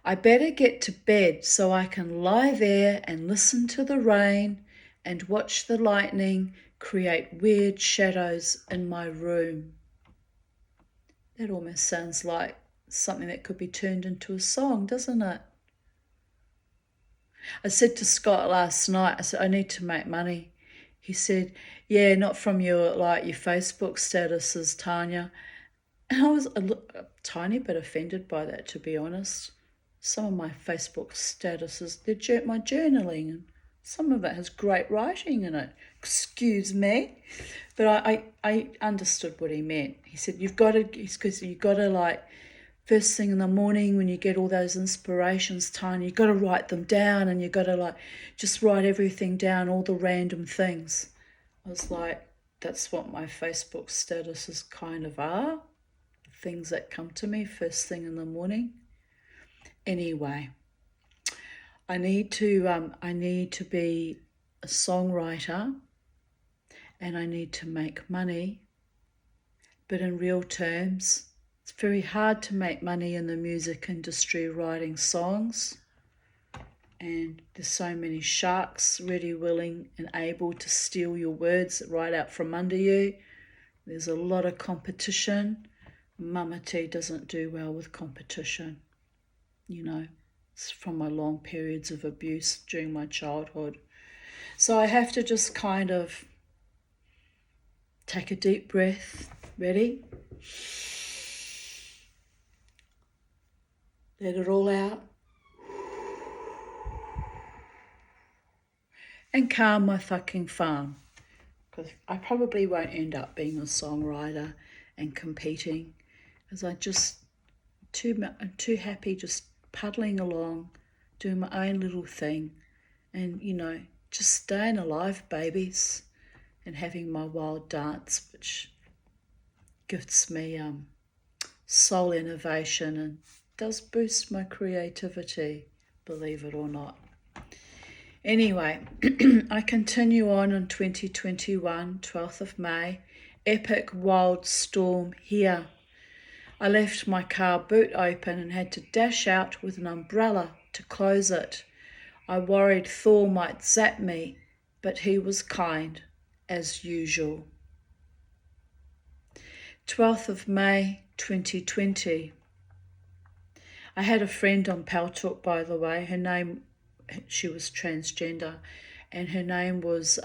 I better get to bed so I can lie there and listen to the rain and watch the lightning create weird shadows in my room. That almost sounds like something that could be turned into a song, doesn't it? I said to Scott last night, I said, I need to make money. He said, yeah, not from your Facebook statuses, Tanya. And I was a tiny bit offended by that, to be honest. Some of my Facebook statuses, they're my journaling, and some of it has great writing in it. Excuse me. But I understood what he meant. He said, you've got to first thing in the morning when you get all those inspirations, Tanya, you've got to write them down, and you've got to just write everything down, all the random things. I was like, that's what my Facebook statuses kind of are. Things that come to me first thing in the morning. Anyway, I need to be a songwriter, and I need to make money. But in real terms, it's very hard to make money in the music industry writing songs, and there's so many sharks ready, willing and able to steal your words right out from under you. There's a lot of competition. Mama T doesn't do well with competition. It's from my long periods of abuse during my childhood. So I have to just kind of take a deep breath. Ready? Let it all out. And calm my fucking farm. Because I probably won't end up being a songwriter and competing, because I'm too happy just puddling along, doing my own little thing, and just staying alive, babies, and having my wild dance, which gives me soul innovation and does boost my creativity, believe it or not. Anyway, I continue on in 2021, 12th of May, epic wild storm here. I left my car boot open and had to dash out with an umbrella to close it. I worried Thor might zap me, but he was kind, as usual. 12th of May 2020. I had a friend on Paltalk, by the way. She was transgender, and her name was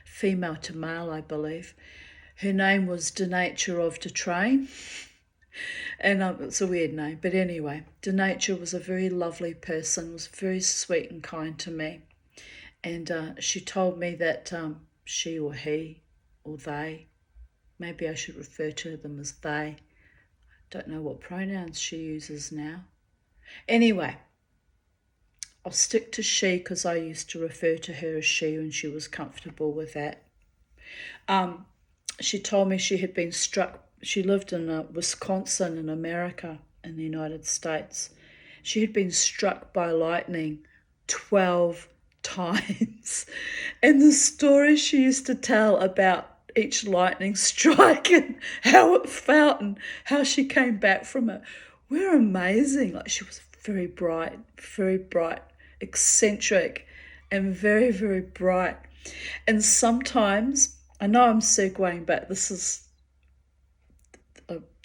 female to male, I believe. Her name was Denature of Detrain. And it's a weird name, but anyway, Denature was a very lovely person, was very sweet and kind to me. And she told me that she or he or they, maybe I should refer to them as they. Don't know what pronouns she uses now. Anyway, I'll stick to she because I used to refer to her as she when she was comfortable with that. She told me she had been struck. She lived in Wisconsin in America, in the United States. She had been struck by lightning 12 times. And the story she used to tell about each lightning strike and how it felt and how she came back from it were amazing. Like, she was very bright, eccentric, and very, very bright. And sometimes, I know I'm segueing, but this is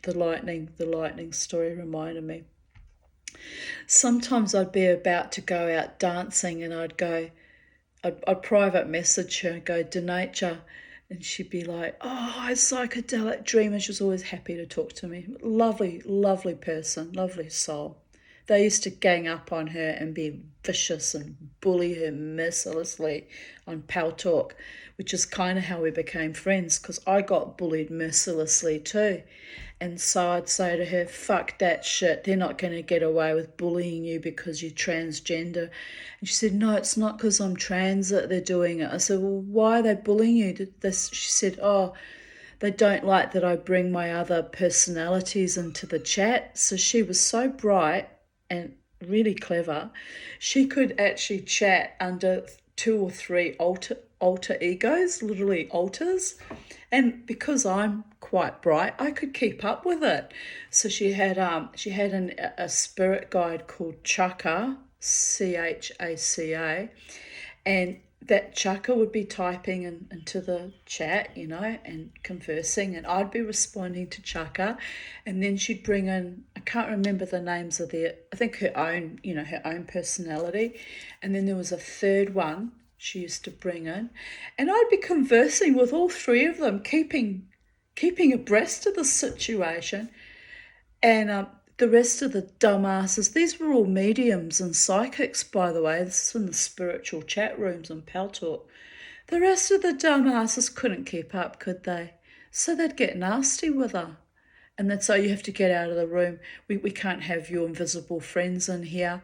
the lightning story reminded me. Sometimes I'd be about to go out dancing and I'd private message her and go, Denature, and she'd be like, oh, hi, psychedelic dreamer. She was always happy to talk to me. Lovely, lovely person, lovely soul. They used to gang up on her and be vicious and bully her mercilessly on Paltalk, which is kind of how we became friends, because I got bullied mercilessly too. And so I'd say to her, fuck that shit. They're not going to get away with bullying you because you're transgender. And she said, no, it's not because I'm trans that they're doing it. I said, well, why are they bullying you? She said, oh, they don't like that I bring my other personalities into the chat. So she was so bright and really clever. She could actually chat under 2 or 3 alter egos, literally alters. And because I'm quite bright, I could keep up with it. So she had a spirit guide called Chaka, Chaca, and that Chaka would be typing into the chat, and conversing, and I'd be responding to Chaka, and then she'd bring in, I can't remember the names of I think her own personality, and then there was a third one she used to bring in, and I'd be conversing with all 3 of them, keeping abreast of the situation. And the rest of the dumbasses, these were all mediums and psychics, by the way. This is in the spiritual chat rooms on Paltalk. The rest of the dumbasses couldn't keep up, could they? So they'd get nasty with her. And that's, so you have to get out of the room. We can't have your invisible friends in here.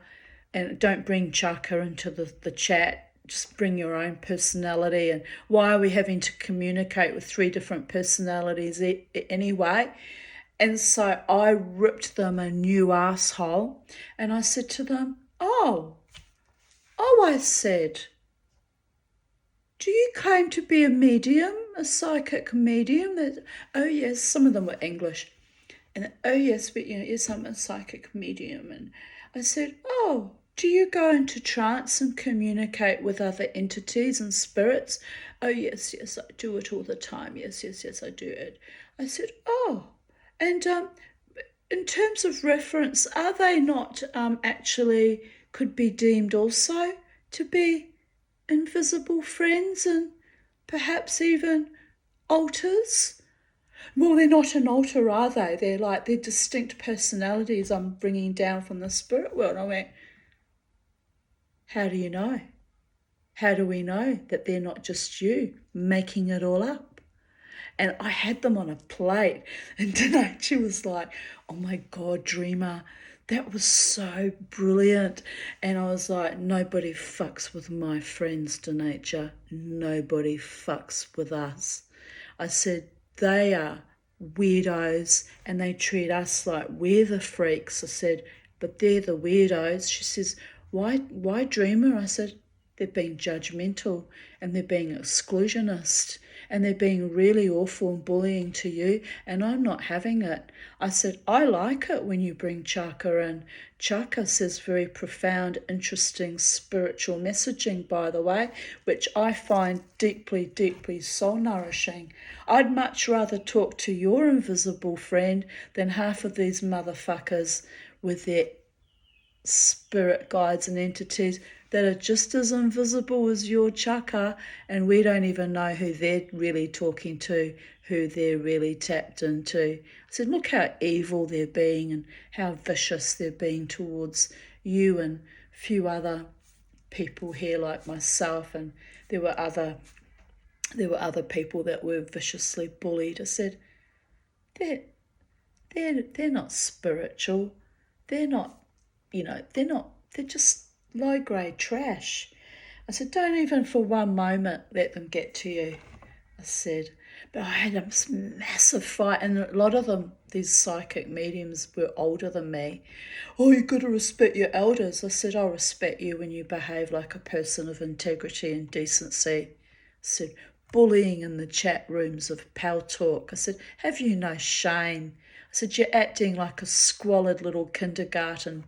And don't bring Chaka into the chat. Just bring your own personality. And why are we having to communicate with 3 different personalities anyway? And so I ripped them a new asshole, and I said to them, I said, do you claim to be a medium, a psychic medium? Oh yes, some of them were English. And oh yes, but yes, I'm a psychic medium. And I said, do you go into trance and communicate with other entities and spirits? Oh yes, I do it all the time. Yes, I do it. I said, and in terms of reference, are they not actually could be deemed also to be invisible friends and perhaps even alters? Well, they're not an alter, are they? They're distinct personalities I'm bringing down from the spirit world. I went, how do you know? How do we know that they're not just you making it all up? And I had them on a plate, and Denature was like, oh my God, Dreamer, that was so brilliant. And I was like, nobody fucks with my friends, Denature. Nobody fucks with us. I said, they are weirdos and they treat us like we're the freaks. I said, but they're the weirdos. She says, why Dreamer? I said, they're being judgmental and they're being exclusionist. and they're being really awful and bullying to you, and I'm not having it. I said, I like it when you bring Chaka in. Chaka says very profound, interesting spiritual messaging, by the way, which I find deeply, deeply soul nourishing. I'd much rather talk to your invisible friend than half of these motherfuckers with their spirit guides and entities that are just as invisible as your Chaka, and we don't even know who they're really talking to, who they're really tapped into. I said, look how evil they're being and how vicious they're being towards you and a few other people here like myself, and there were other people that were viciously bullied. I said, they're not spiritual. They're not, they're just low-grade trash. I said, don't even for one moment let them get to you. I said, but I had a massive fight, and a lot of them, these psychic mediums, were older than me. Oh, you've got to respect your elders. I said, I'll respect you when you behave like a person of integrity and decency. I said, bullying in the chat rooms of Pal Talk. I said, have you no shame? I said, you're acting like a squalid little kindergartner.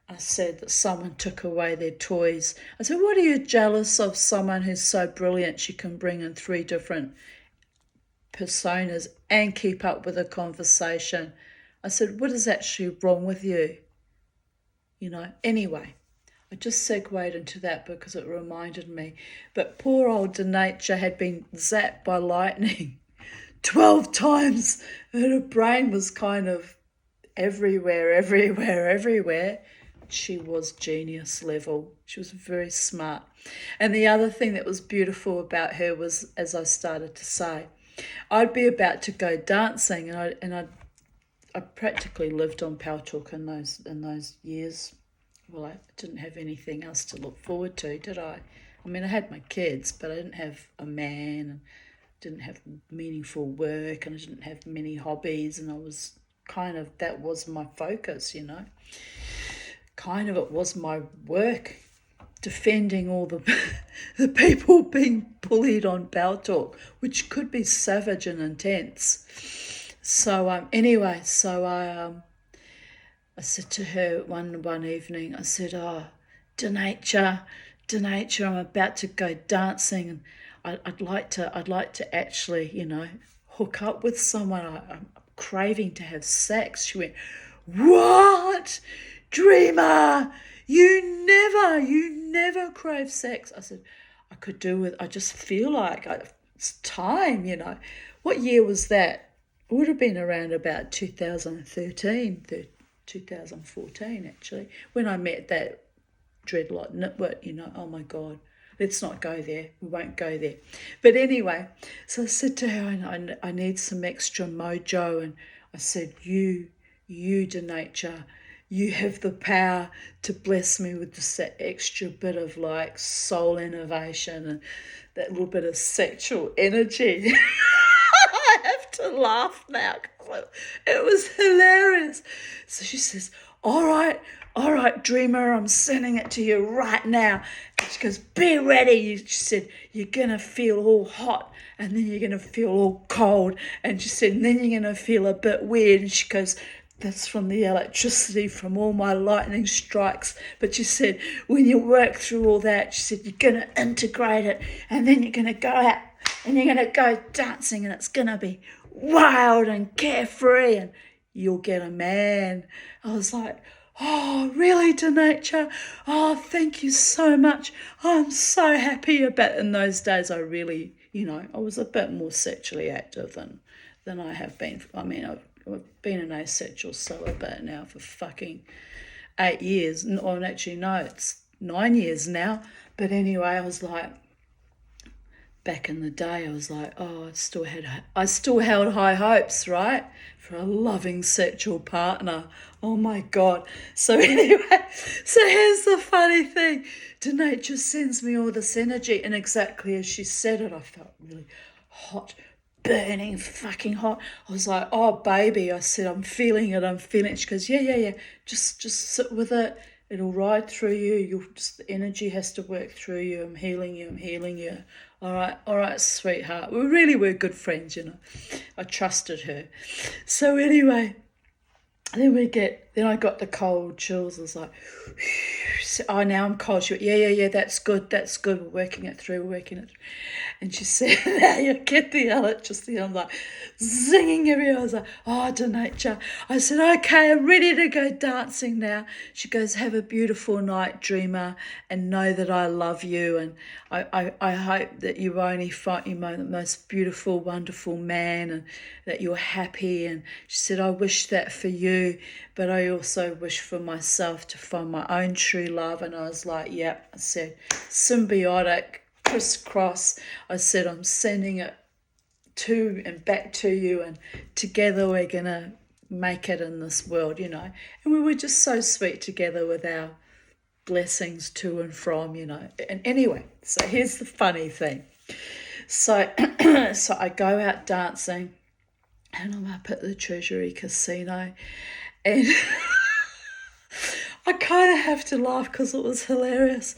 I said that someone took away their toys. I said, what are you jealous of someone who's so brilliant she can bring in 3 different personas and keep up with a conversation? I said, what is actually wrong with you? Anyway, I just segued into that because it reminded me. But poor old Denature had been zapped by lightning 12 times, and her brain was kind of everywhere. She was genius level. She was very smart. And the other thing that was beautiful about her was, as I started to say, I'd be about to go dancing, and I practically lived on Pal Talk in those years. Well, I didn't have anything else to look forward to, did I? I mean, I had my kids, but I didn't have a man, and didn't have meaningful work, and I didn't have many hobbies, and I was that was my focus, it was my work, defending all the people being bullied on Pal Talk, which could be savage and intense. So anyway, I said to her one evening, I said, Denature, I'm about to go dancing, and I'd like to actually, hook up with someone. I'm craving to have sex. She went, what? Dreamer, you never crave sex. I said, I just feel like it's time, What year was that? It would have been around about 2013, 2014 actually, when I met that dreadlock nitwit, oh my God. Let's not go there. We won't go there. But anyway, so I said to her, I need some extra mojo. And I said, you Denature, you have the power to bless me with this extra bit of like soul innovation and that little bit of sexual energy. I have to laugh now because it was hilarious. So she says, all right, Dreamer, I'm sending it to you right now. And she goes, be ready. She said, you're going to feel all hot, and then you're going to feel all cold. And she said, and then you're going to feel a bit weird. And she goes, that's from the electricity from all my lightning strikes. But she said, when you work through all that, she said, you're going to integrate it, and then you're going to go out and you're going to go dancing, and it's going to be wild and carefree, and you'll get a man. I was like, oh, really, Denature? Oh, thank you so much. I'm so happy about. In those days, I really, I was a bit more sexually active than I have been. I mean, I've been an asexual celibate now for fucking 8 years. Or actually, no, it's 9 years now. But anyway, I was like, back in the day, I was like, oh, I still held high hopes, right, for a loving sexual partner. Oh my God. So anyway, so here's the funny thing. Denature sends me all this energy, and exactly as she said it, I felt really hot, burning, fucking hot. I was like, oh baby, I said, I'm feeling it. She goes, yeah. Just sit with it. It'll ride through you. The energy has to work through you. I'm healing you. all right, sweetheart. We really were good friends, you know. I trusted her. So anyway, then I got the cold chills. I was like, oh, now I'm cold. She went, yeah, that's good. We're working it through. And she said, now you get the electricity. I'm like, zinging everywhere. I was like, oh, Denature. I said, okay, I'm ready to go dancing now. She goes, have a beautiful night, dreamer, and know that I love you. And I hope that you only find you the most beautiful, wonderful man, and that you're happy. And she said, I wish that for you, but I also wish for myself to find my own true love. And I was like, yep. I said, symbiotic, crisscross. I said, I'm sending it to and back to you, and together we're going to make it in this world, you know. And we were just so sweet together with our blessings to and from, you know. And anyway, so here's the funny thing. So so I go out dancing, and I'm up at the Treasury Casino, and I kind of have to laugh because it was hilarious.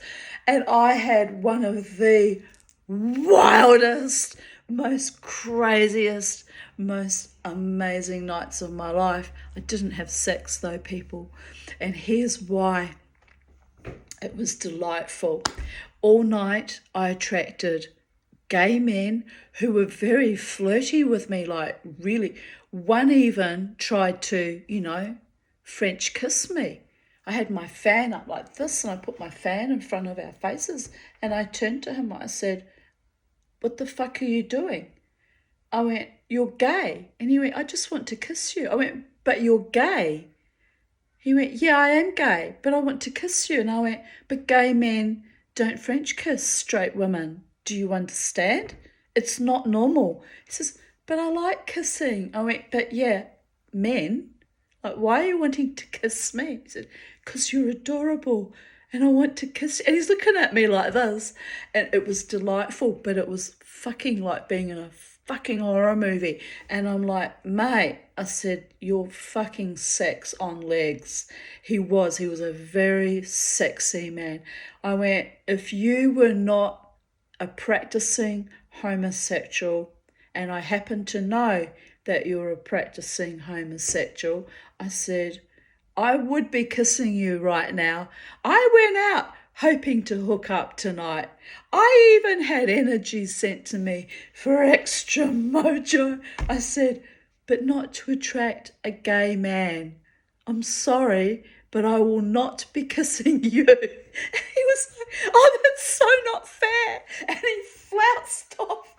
And I had one of the wildest, most craziest, most amazing nights of my life. I didn't have sex though, people. And here's why. It was delightful. All night I attracted gay men who were very flirty with me, like really. One even tried to, you know, French kiss me. I had my fan up like this, and I put my fan in front of our faces, and I turned to him. I said, what the fuck are you doing? I went, you're gay. And he went, I just want to kiss you. I went, but you're gay. He went, yeah, I am gay, but I want to kiss you. And I went, but gay men don't French kiss straight women. Do you understand? It's not normal. He says, but I like kissing. I went, but yeah, men, like, why are you wanting to kiss me? He said, because you're adorable and I want to kiss you. And he's looking at me like this. And it was delightful, but it was fucking like being in a fucking horror movie. And I'm like, mate, I said, you're fucking sex on legs. He was a very sexy man. I went, if you were not a practicing homosexual, and I happen to know that you're a practicing homosexual, I said, I would be kissing you right now. I went out hoping to hook up tonight. I even had energy sent to me for extra mojo. I said, but not to attract a gay man. I'm sorry, but I will not be kissing you. And he was like, oh, that's so not fair. And he flounced off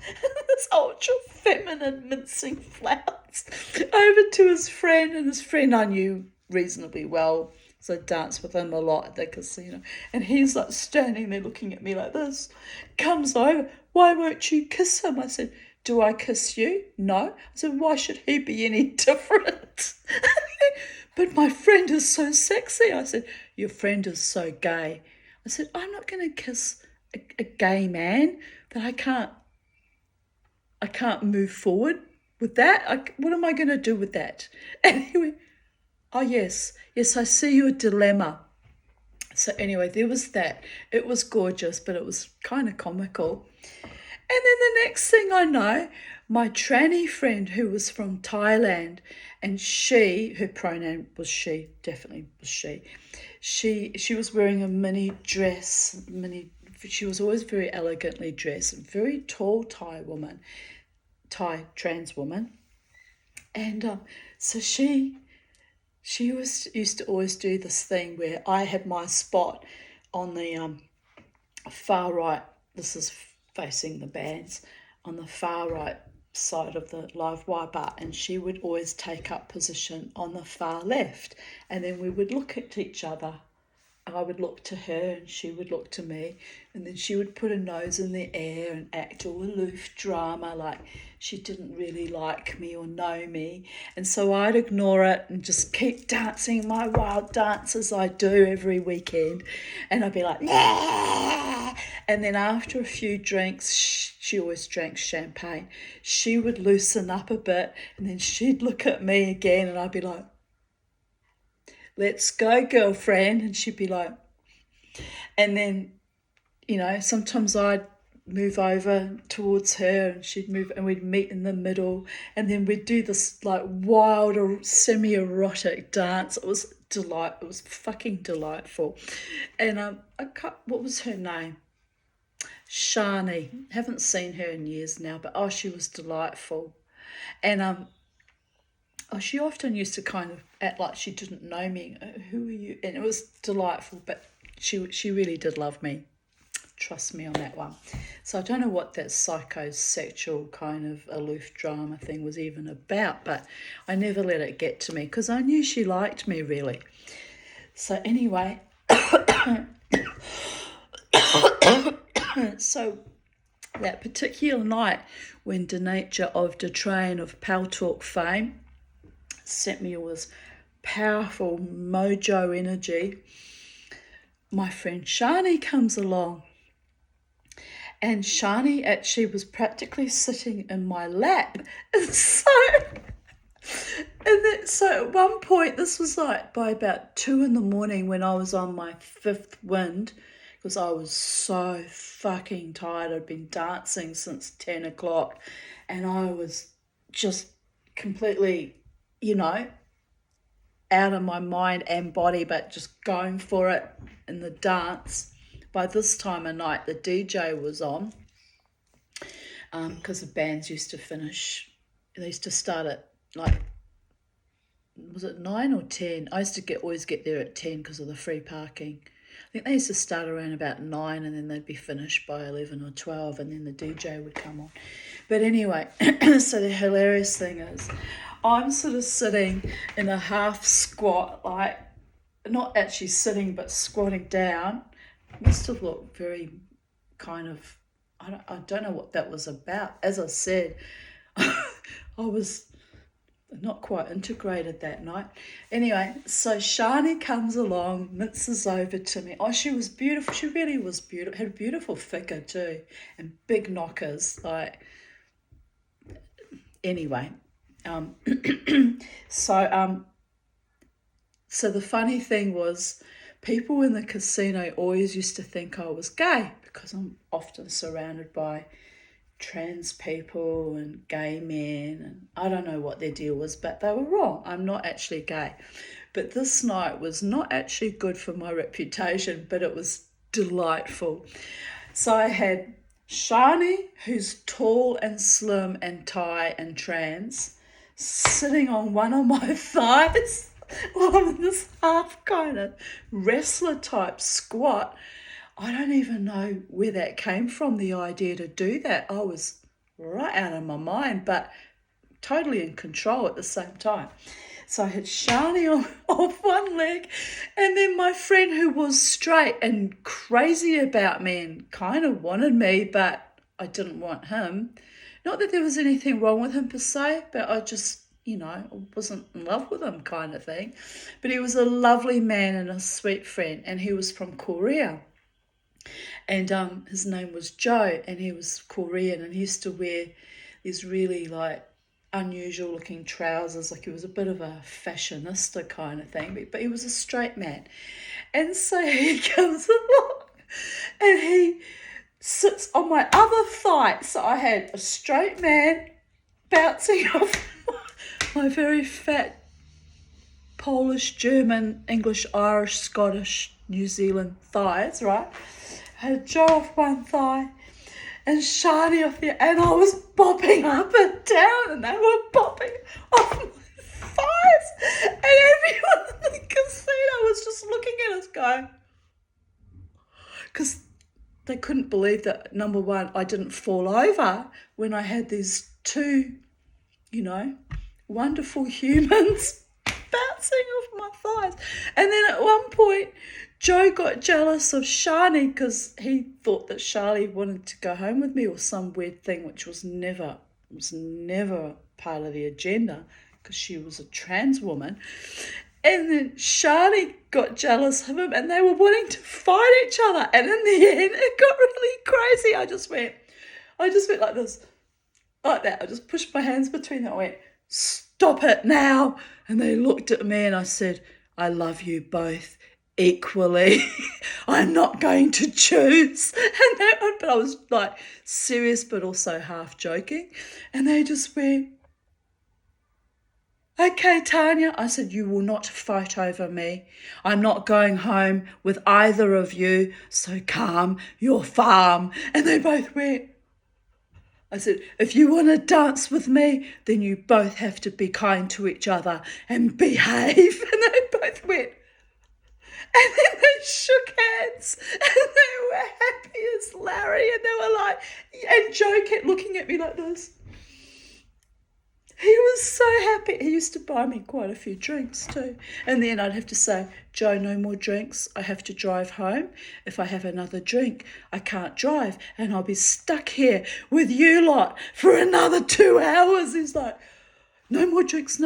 this ultra feminine mincing flounce over to his friend, and his friend I knew reasonably well, so I danced with him a lot at the casino. And he's like standing there looking at me like this, comes over, why won't you kiss him? I said, do I kiss you? No. I said, why should he be any different? But my friend is so sexy. I said, your friend is so gay. I said, I'm not going to kiss a gay man, but I can't move forward with that. What am I going to do with that? And he went, oh, yes, I see your dilemma. So anyway, there was that. It was gorgeous, but it was kind of comical. And then the next thing I know, my tranny friend who was from Thailand, and her pronoun was she, definitely was she. She was wearing a mini dress, she was always very elegantly dressed, very tall Thai trans woman. And so she used to always do this thing where I had my spot on the far right, this is facing the bands, on the far right side of the live wire bar, and she would always take up position on the far left, and then we would look at each other. I would look to her and she would look to me, and then she would put her nose in the air and act all aloof drama like she didn't really like me or know me. And so I'd ignore it and just keep dancing my wild dance as I do every weekend. And I'd be like, nah! And then after a few drinks, she always drank champagne, she would loosen up a bit, and then she'd look at me again and I'd be like, let's go, girlfriend. And she'd be like, and then, you know, sometimes I'd move over towards her, and she'd move, and we'd meet in the middle, and then we'd do this like wild or semi-erotic dance. It was it was fucking delightful. And what was her name? Shani. Haven't seen her in years now, but she was delightful. And she often used to kind of act like she didn't know me. Who are you? And it was delightful, but she really did love me. Trust me on that one. So I don't know what that psychosexual kind of aloof drama thing was even about, but I never let it get to me because I knew she liked me, really. So anyway, so that particular night when Denature of Detrain of Pal Talk fame sent me all this powerful mojo energy, my friend Shani comes along. And Shani actually was practically sitting in my lap. And so at one point, this was like by about 2 a.m. when I was on my 5th wind, because I was so fucking tired. I'd been dancing since 10 o'clock, and I was just completely, out of my mind and body, but just going for it in the dance. By this time of night, the DJ was on, because the bands used to finish. They used to start at was it 9 or 10? I used to always get there at 10 because of the free parking. I think they used to start around about 9, and then they'd be finished by 11 or 12, and then the DJ would come on. But anyway, so the hilarious thing is, I'm sort of sitting in a half squat, like not actually sitting but squatting down. Must have looked very kind of, I don't know what that was about. As I said, I was not quite integrated that night. Anyway, so Shani comes along, minces over to me. Oh, she was beautiful. She really was beautiful. Had a beautiful figure too, and big knockers. Anyway, so the funny thing was, people in the casino always used to think I was gay because I'm often surrounded by trans people and gay men, and I don't know what their deal was, but they were wrong. I'm not actually gay. But this night was not actually good for my reputation, but it was delightful. So I had Shani, who's tall and slim and Thai and trans, sitting on one of my thighs. Well, I'm in this half kind of wrestler type squat. I don't even know where that came from, the idea to do that. I was right out of my mind, but totally in control at the same time. So I had Shani off one leg, and then my friend who was straight and crazy about me and kind of wanted me, but I didn't want him. Not that there was anything wrong with him per se, but I just, I wasn't in love with him kind of thing. But he was a lovely man and a sweet friend, and he was from Korea. And his name was Joe, and he was Korean, and he used to wear these really unusual looking trousers. He was a bit of a fashionista kind of thing, but he was a straight man. And so he comes along and he sits on my other thigh. So I had a straight man bouncing off my very fat Polish, German, English, Irish, Scottish, New Zealand thighs, right? I had Joe off one thigh and Shani off the, and I was bopping up and down, and they were bopping off my thighs, and everyone in the casino was just looking at us going, because they couldn't believe that, number one, I didn't fall over when I had these two, wonderful humans bouncing off my thighs. And then at one point, Joe got jealous of Shani because he thought that Shani wanted to go home with me or some weird thing, which was never part of the agenda because she was a trans woman. And then Shani got jealous of him, and they were wanting to fight each other. And in the end, it got really crazy. I just went like this, like that. I just pushed my hands between them. I went, "Stop it now." And they looked at me, and I said, "I love you both equally, I'm not going to choose. And that one, but I was like serious, but also half joking. And they just went, okay, Tanya. I said, you will not fight over me. I'm not going home with either of you, so calm your farm. And they both went, I said, if you want to dance with me, then you both have to be kind to each other and behave. And they both went, and then they shook hands and they were happy as Larry, and they were like, and Joe kept looking at me like this. He was so happy. He used to buy me quite a few drinks too. And then I'd have to say, Joe, no more drinks. I have to drive home. If I have another drink, I can't drive. And I'll be stuck here with you lot for another 2 hours. He's like, no more drinks,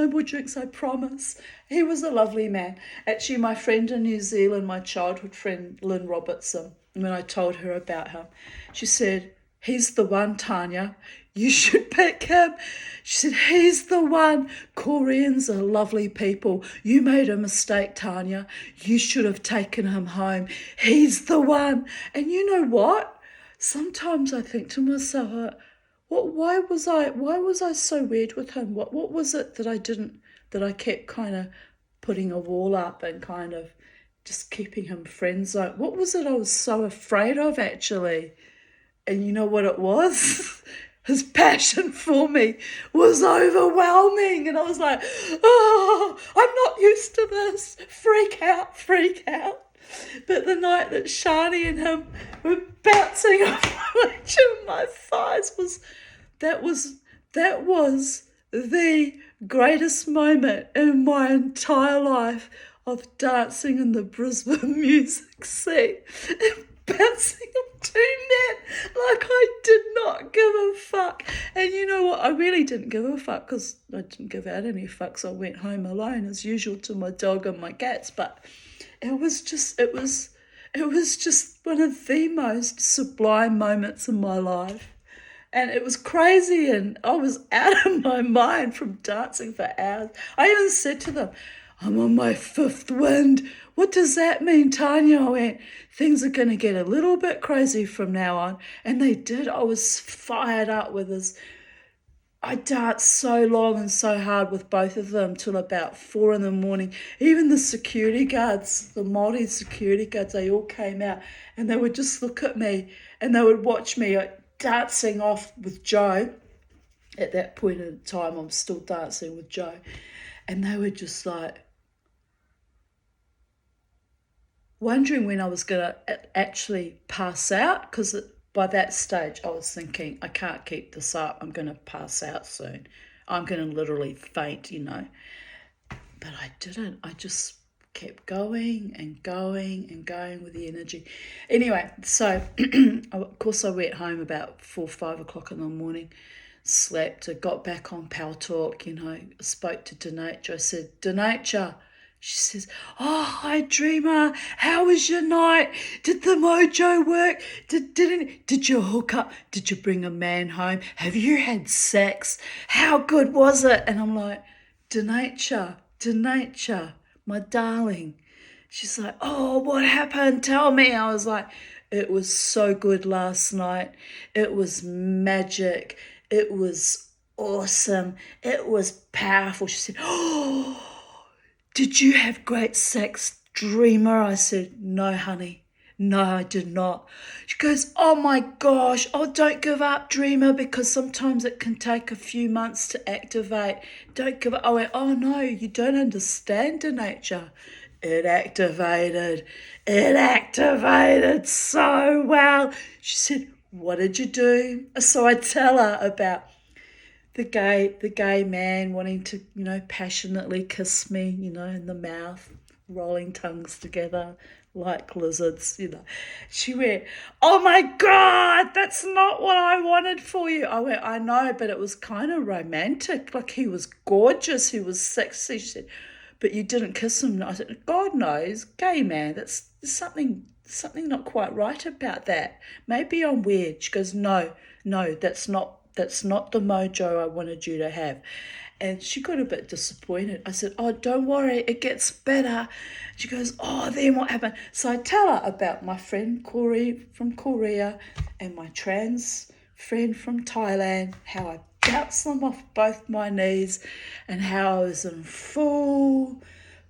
I promise. He was a lovely man. Actually, my friend in New Zealand, my childhood friend, Lynn Robertson, when I told her about him, she said, he's the one, Tanya. You should pick him. She said, he's the one. Koreans are lovely people. You made a mistake, Tanya. You should have taken him home. He's the one. And you know what? Sometimes I think to myself, why was I so weird with him? What was it that I kept kind of putting a wall up and kind of just keeping him friend zone? What was it I was so afraid of, actually? And you know what it was? His passion for me was overwhelming. And I was like, oh, I'm not used to this. Freak out. But the night that Shani and him were bouncing off each of my thighs that was the greatest moment in my entire life of dancing in the Brisbane music scene. Bouncing on 2 men like I did not give a fuck. And you know what? I really didn't give a fuck because I didn't give out any fucks. I went home alone as usual to my dog and my cats. But it was just one of the most sublime moments in my life. And it was crazy, and I was out of my mind from dancing for hours. I even said to them, I'm on my 5th wind. What does that mean, Tanya? I went, things are going to get a little bit crazy from now on. And they did. I was fired up with this. I danced so long and so hard with both of them till about 4 a.m. Even the security guards, the Māori security guards, they all came out and they would just look at me and they would watch me dancing off with Joe. At that point in time, I'm still dancing with Joe. And they were just like, wondering when I was going to actually pass out, because by that stage I was thinking, I can't keep this up. I'm going to pass out soon. I'm going to literally faint, But I didn't. I just kept going and going and going with the energy. Anyway, so of course I went home about 4, 5 o'clock in the morning, slept, I got back on Pal Talk, spoke to Denature. I said, Denature. She says, oh, hi, Dreamer. How was your night? Did the mojo work? Did you hook up? Did you bring a man home? Have you had sex? How good was it? And I'm like, Denature, my darling. She's like, oh, what happened? Tell me. I was like, it was so good last night. It was magic. It was awesome. It was powerful. She said, oh, did you have great sex, Dreamer? I said, no, honey. No, I did not. She goes, oh my gosh. Oh, don't give up, Dreamer, because sometimes it can take a few months to activate. Don't give up. I went, oh no, you don't understand, Denature. It activated so well. She said, what did you do? So I tell her about the gay man wanting to, passionately kiss me, in the mouth, rolling tongues together like lizards, She went, oh my God, that's not what I wanted for you. I went, I know, but it was kind of romantic. Like, he was gorgeous, he was sexy. She said, but you didn't kiss him. I said, God knows, gay man, that's something not quite right about that. Maybe I'm weird. She goes, no, that's not That's not the mojo I wanted you to have. And she got a bit disappointed. I said, oh, don't worry, it gets better. She goes, oh, then what happened? So I tell her about my friend Corey from Korea and my trans friend from Thailand, how I bounced them off both my knees and how I was in full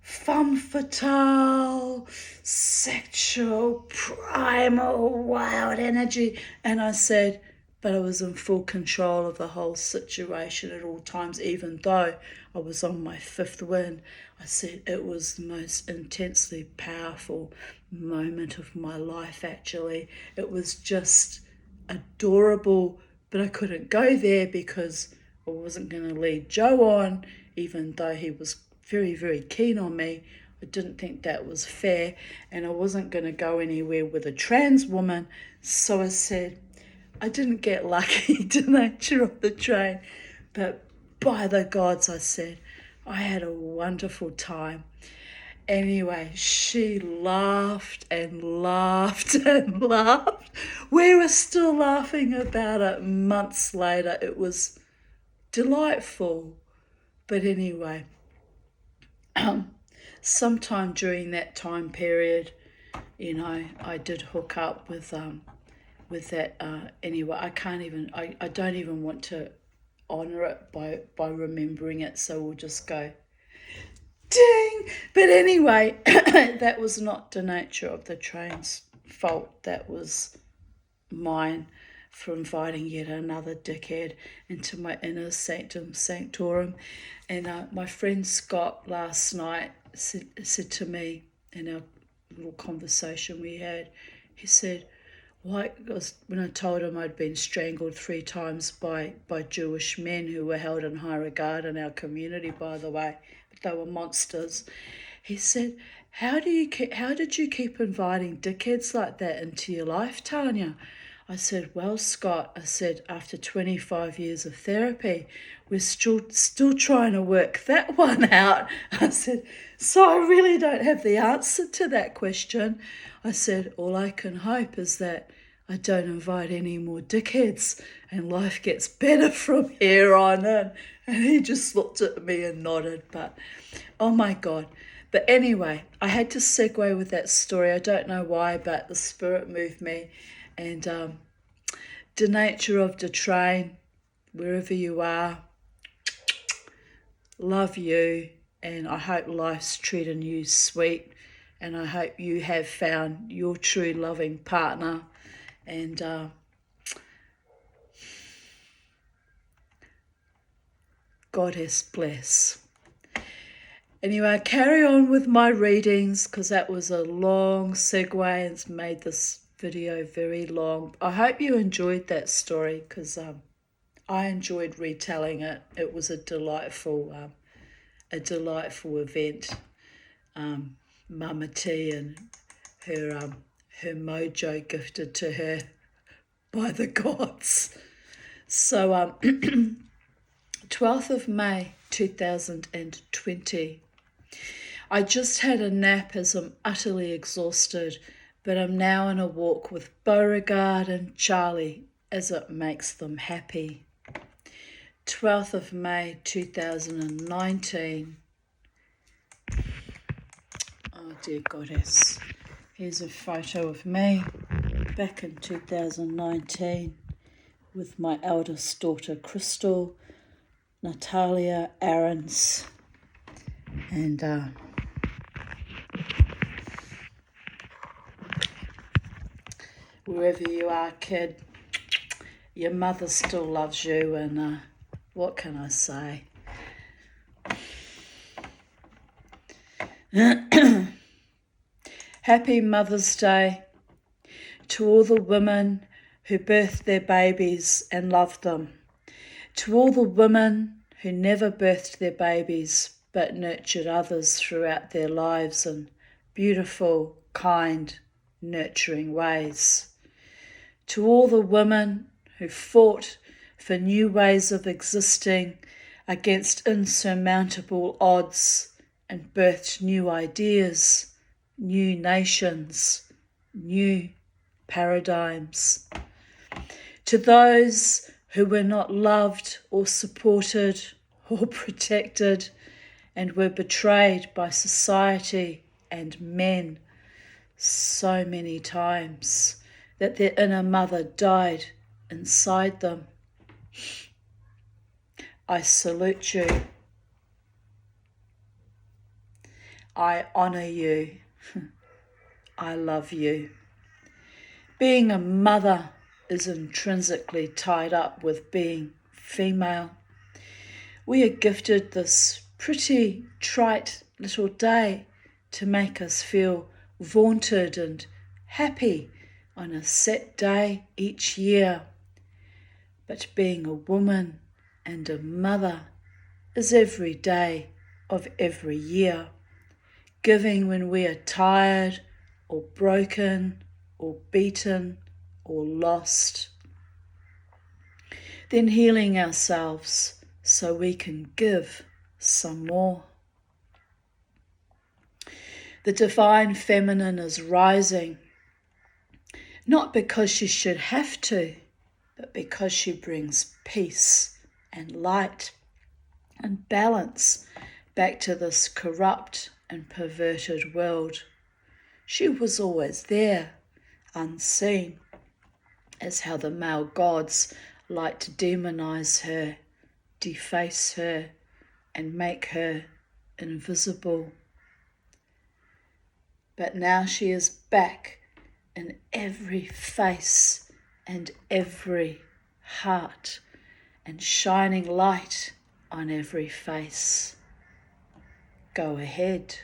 femme fatale, sexual, primal, wild energy. And I said, but I was in full control of the whole situation at all times, even though I was on my fifth wind. I said it was the most intensely powerful moment of my life, actually. It was just adorable, but I couldn't go there because I wasn't going to lead Joe on, even though he was very, very keen on me. I didn't think that was fair, and I wasn't going to go anywhere with a trans woman. So I said, I didn't get lucky to nature of the train, but by the gods, I said, I had a wonderful time. Anyway, she laughed and laughed and laughed. We were still laughing about it months later. It was delightful. But anyway, sometime during that time period, I did hook up with that. Anyway, I don't even want to honour it by remembering it, so we'll just go ding. But anyway, that was not the nature of the train's fault. That was mine for inviting yet another dickhead into my inner sanctum sanctorum. And my friend Scott last night said to me in our little conversation we had, he said, why? When I told him I'd been strangled 3 times by Jewish men who were held in high regard in our community, by the way, but they were monsters. He said, how did you keep inviting dickheads like that into your life, Tanya? I said, well, Scott, I said, after 25 years of therapy, we're still trying to work that one out. I said, so I really don't have the answer to that question. I said, all I can hope is that I don't invite any more dickheads and life gets better from here on in. And he just looked at me and nodded, but oh my God. But anyway, I had to segue with that story. I don't know why, but the spirit moved me. And the nature of the train, wherever you are, love you, and I hope life's treating you sweet, and I hope you have found your true loving partner, and Goddess bless. Anyway, I carry on with my readings because that was a long segue and it's made this video very long. I hope you enjoyed that story because I enjoyed retelling it. It was a delightful event. Mama T and her mojo gifted to her by the gods. So 12th of May 2020. I just had a nap as I'm utterly exhausted, but I'm now on a walk with Beauregard and Charlie as it makes them happy. 12th of May 2019. Oh dear Goddess. Here's a photo of me back in 2019 with my eldest daughter Crystal, Natalia Aarons, and wherever you are, kid, your mother still loves you, and what can I say? Happy Mother's Day to all the women who birthed their babies and loved them, to all the women who never birthed their babies but nurtured others throughout their lives in beautiful, kind, nurturing ways, to all the women who fought for new ways of existing against insurmountable odds and birthed new ideas, new nations, new paradigms, to those who were not loved or supported or protected and were betrayed by society and men so many times that their inner mother died inside them. I salute you. I honour you. I love you. Being a mother is intrinsically tied up with being female. We are gifted this pretty trite little day to make us feel vaunted and happy on a set day each year. But being a woman and a mother is every day of every year. Giving when we are tired or broken or beaten or lost. Then healing ourselves so we can give some more. The divine feminine is rising, not because she should have to, but because she brings peace and light and balance back to this corrupt and perverted world. She was always there, unseen, as how the male gods like to demonize her, deface her, and make her invisible. But now she is back in every face and every heart, and shining light on every face. Go ahead,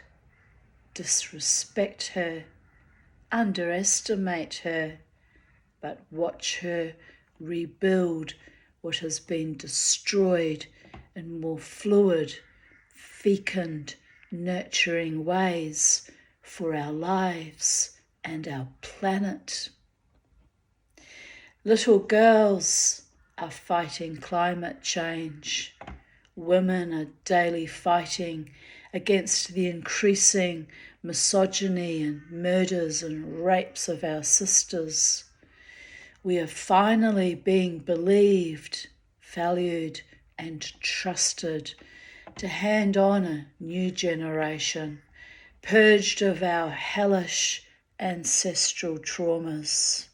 disrespect her, underestimate her, but watch her rebuild what has been destroyed in more fluid, fecund, nurturing ways for our lives and our planet. Little girls are fighting climate change. Women are daily fighting against the increasing misogyny and murders and rapes of our sisters. We are finally being believed, valued and trusted to hand on a new generation, purged of our hellish ancestral traumas.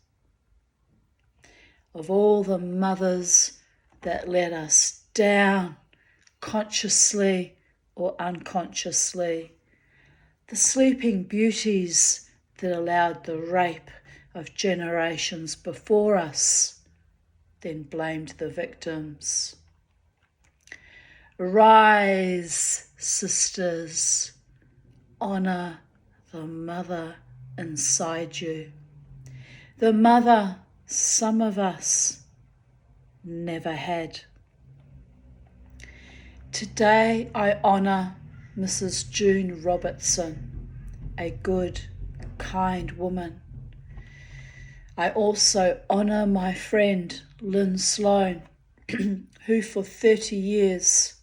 Of all the mothers that let us down, consciously or unconsciously, the sleeping beauties that allowed the rape of generations before us, then blamed the victims. Rise, sisters, honour the mother inside you. The mother some of us never had. Today I honour Mrs. June Robertson, a good, kind woman. I also honour my friend Lynn Sloan, who for 30 years,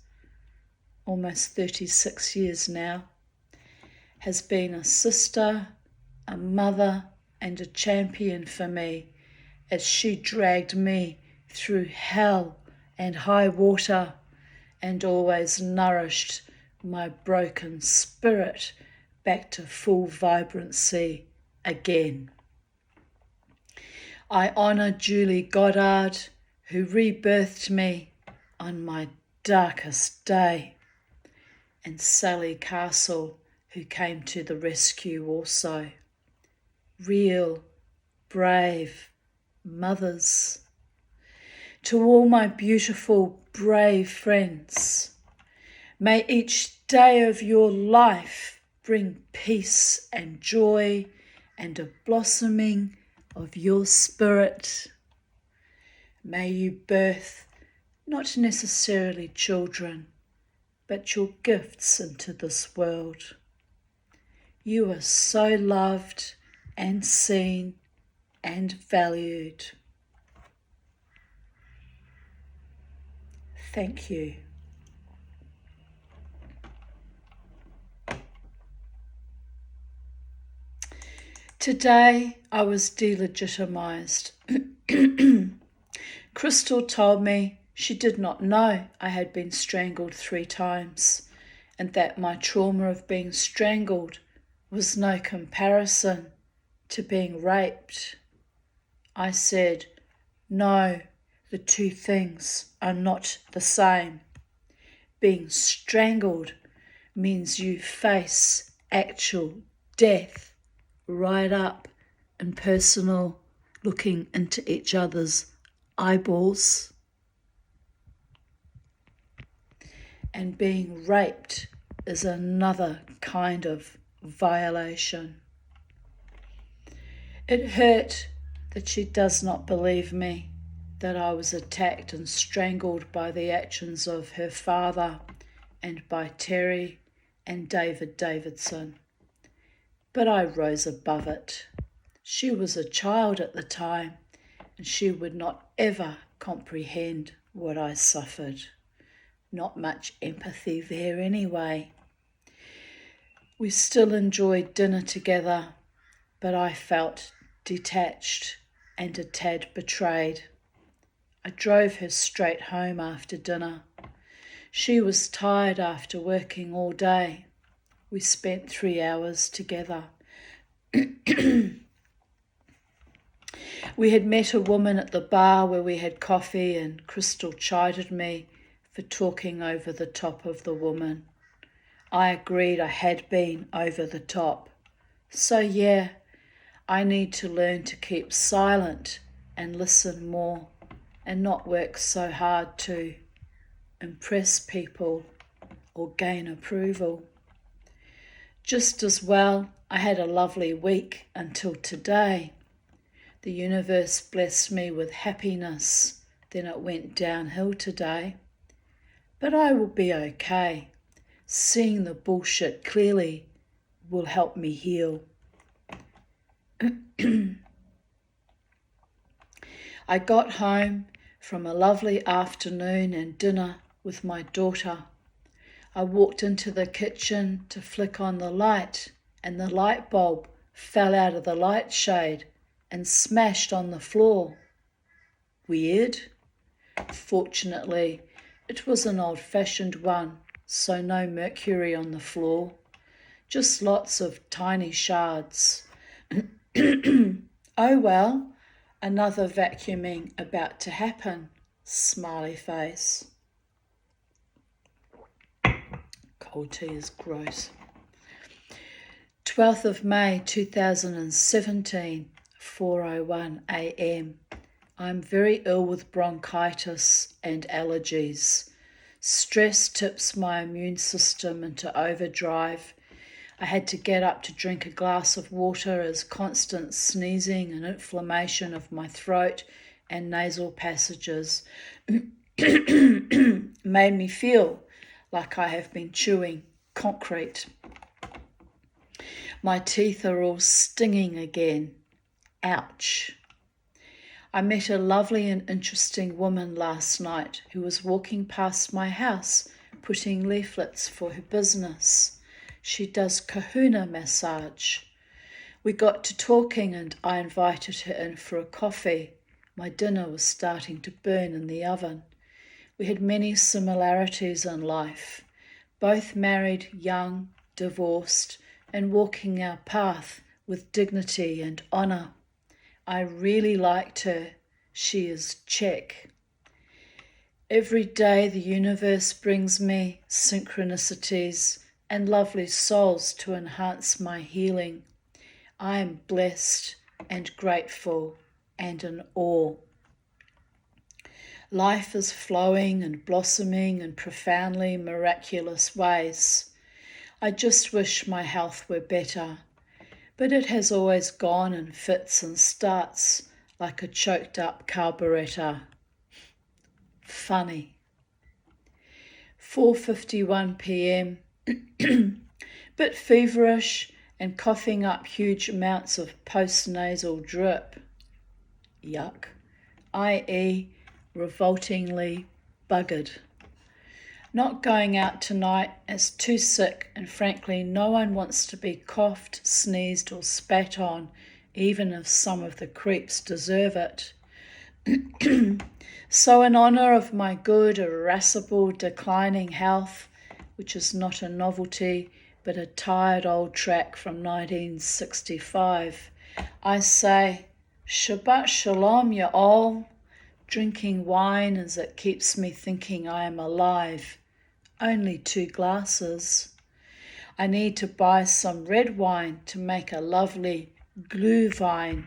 almost 36 years now, has been a sister, a mother and a champion for me as she dragged me through hell and high water and always nourished my broken spirit back to full vibrancy again. I honour Julie Goddard, who rebirthed me on my darkest day, and Sally Castle, who came to the rescue also. Real, brave mothers. To all my beautiful, brave friends, may each day of your life bring peace and joy and a blossoming of your spirit. May you birth not necessarily children, but your gifts into this world. You are so loved and seen and valued. Thank you. Today I was delegitimized Crystal told me she did not know I had been strangled 3 times, and that my trauma of being strangled was no comparison to being raped. I said, no, the 2 things are not the same. Being strangled means you face actual death right up and personal, looking into each other's eyeballs. And being raped is another kind of violation. It hurt that she does not believe me, that I was attacked and strangled by the actions of her father and by Terry and David Davidson. But I rose above it. She was a child at the time, and she would not ever comprehend what I suffered. Not much empathy there anyway. We still enjoyed dinner together, but I felt detached and a tad betrayed. I drove her straight home after dinner. She was tired after working all day. We spent 3 hours together. We had met a woman at the bar where we had coffee, and Crystal chided me for talking over the top of the woman. I agreed I had been over the top. So yeah, I need to learn to keep silent and listen more and not work so hard to impress people or gain approval. Just as well, I had a lovely week until today. The universe blessed me with happiness, then it went downhill today. But I will be okay. Seeing the bullshit clearly will help me heal. I got home from a lovely afternoon and dinner with my daughter. I walked into the kitchen to flick on the light, and the light bulb fell out of the light shade and smashed on the floor. Weird. Fortunately, it was an old-fashioned one, so no mercury on the floor, just lots of tiny shards. Oh well, another vacuuming about to happen, smiley face. Cold tea is gross. 12th of May 2017, 4:01 a.m. I'm very ill with bronchitis and allergies. Stress tips my immune system into overdrive. I had to get up to drink a glass of water as constant sneezing and inflammation of my throat and nasal passages made me feel like I have been chewing concrete. My teeth are all stinging again. Ouch. I met a lovely and interesting woman last night who was walking past my house putting leaflets for her business. She does kahuna massage. We got to talking and I invited her in for a coffee. My dinner was starting to burn in the oven. We had many similarities in life, both married, young, divorced, and walking our path with dignity and honour. I really liked her. She is Czech. Every day the universe brings me synchronicities and lovely souls to enhance my healing. I am blessed and grateful and in awe. Life is flowing and blossoming in profoundly miraculous ways. I just wish my health were better, but it has always gone in fits and starts like a choked up carburettor. Funny. 4:51 p.m. Bit feverish and coughing up huge amounts of postnasal drip. Yuck. i.e. revoltingly buggered. Not going out tonight as too sick, and frankly no one wants to be coughed, sneezed or spat on, even if some of the creeps deserve it. So in honour of my good, irascible, declining health, which is not a novelty, but a tired old track from 1965, I say, Shabbat Shalom, ya all, drinking wine as it keeps me thinking I am alive. Only 2 glasses. I need to buy some red wine to make a lovely Glühwein,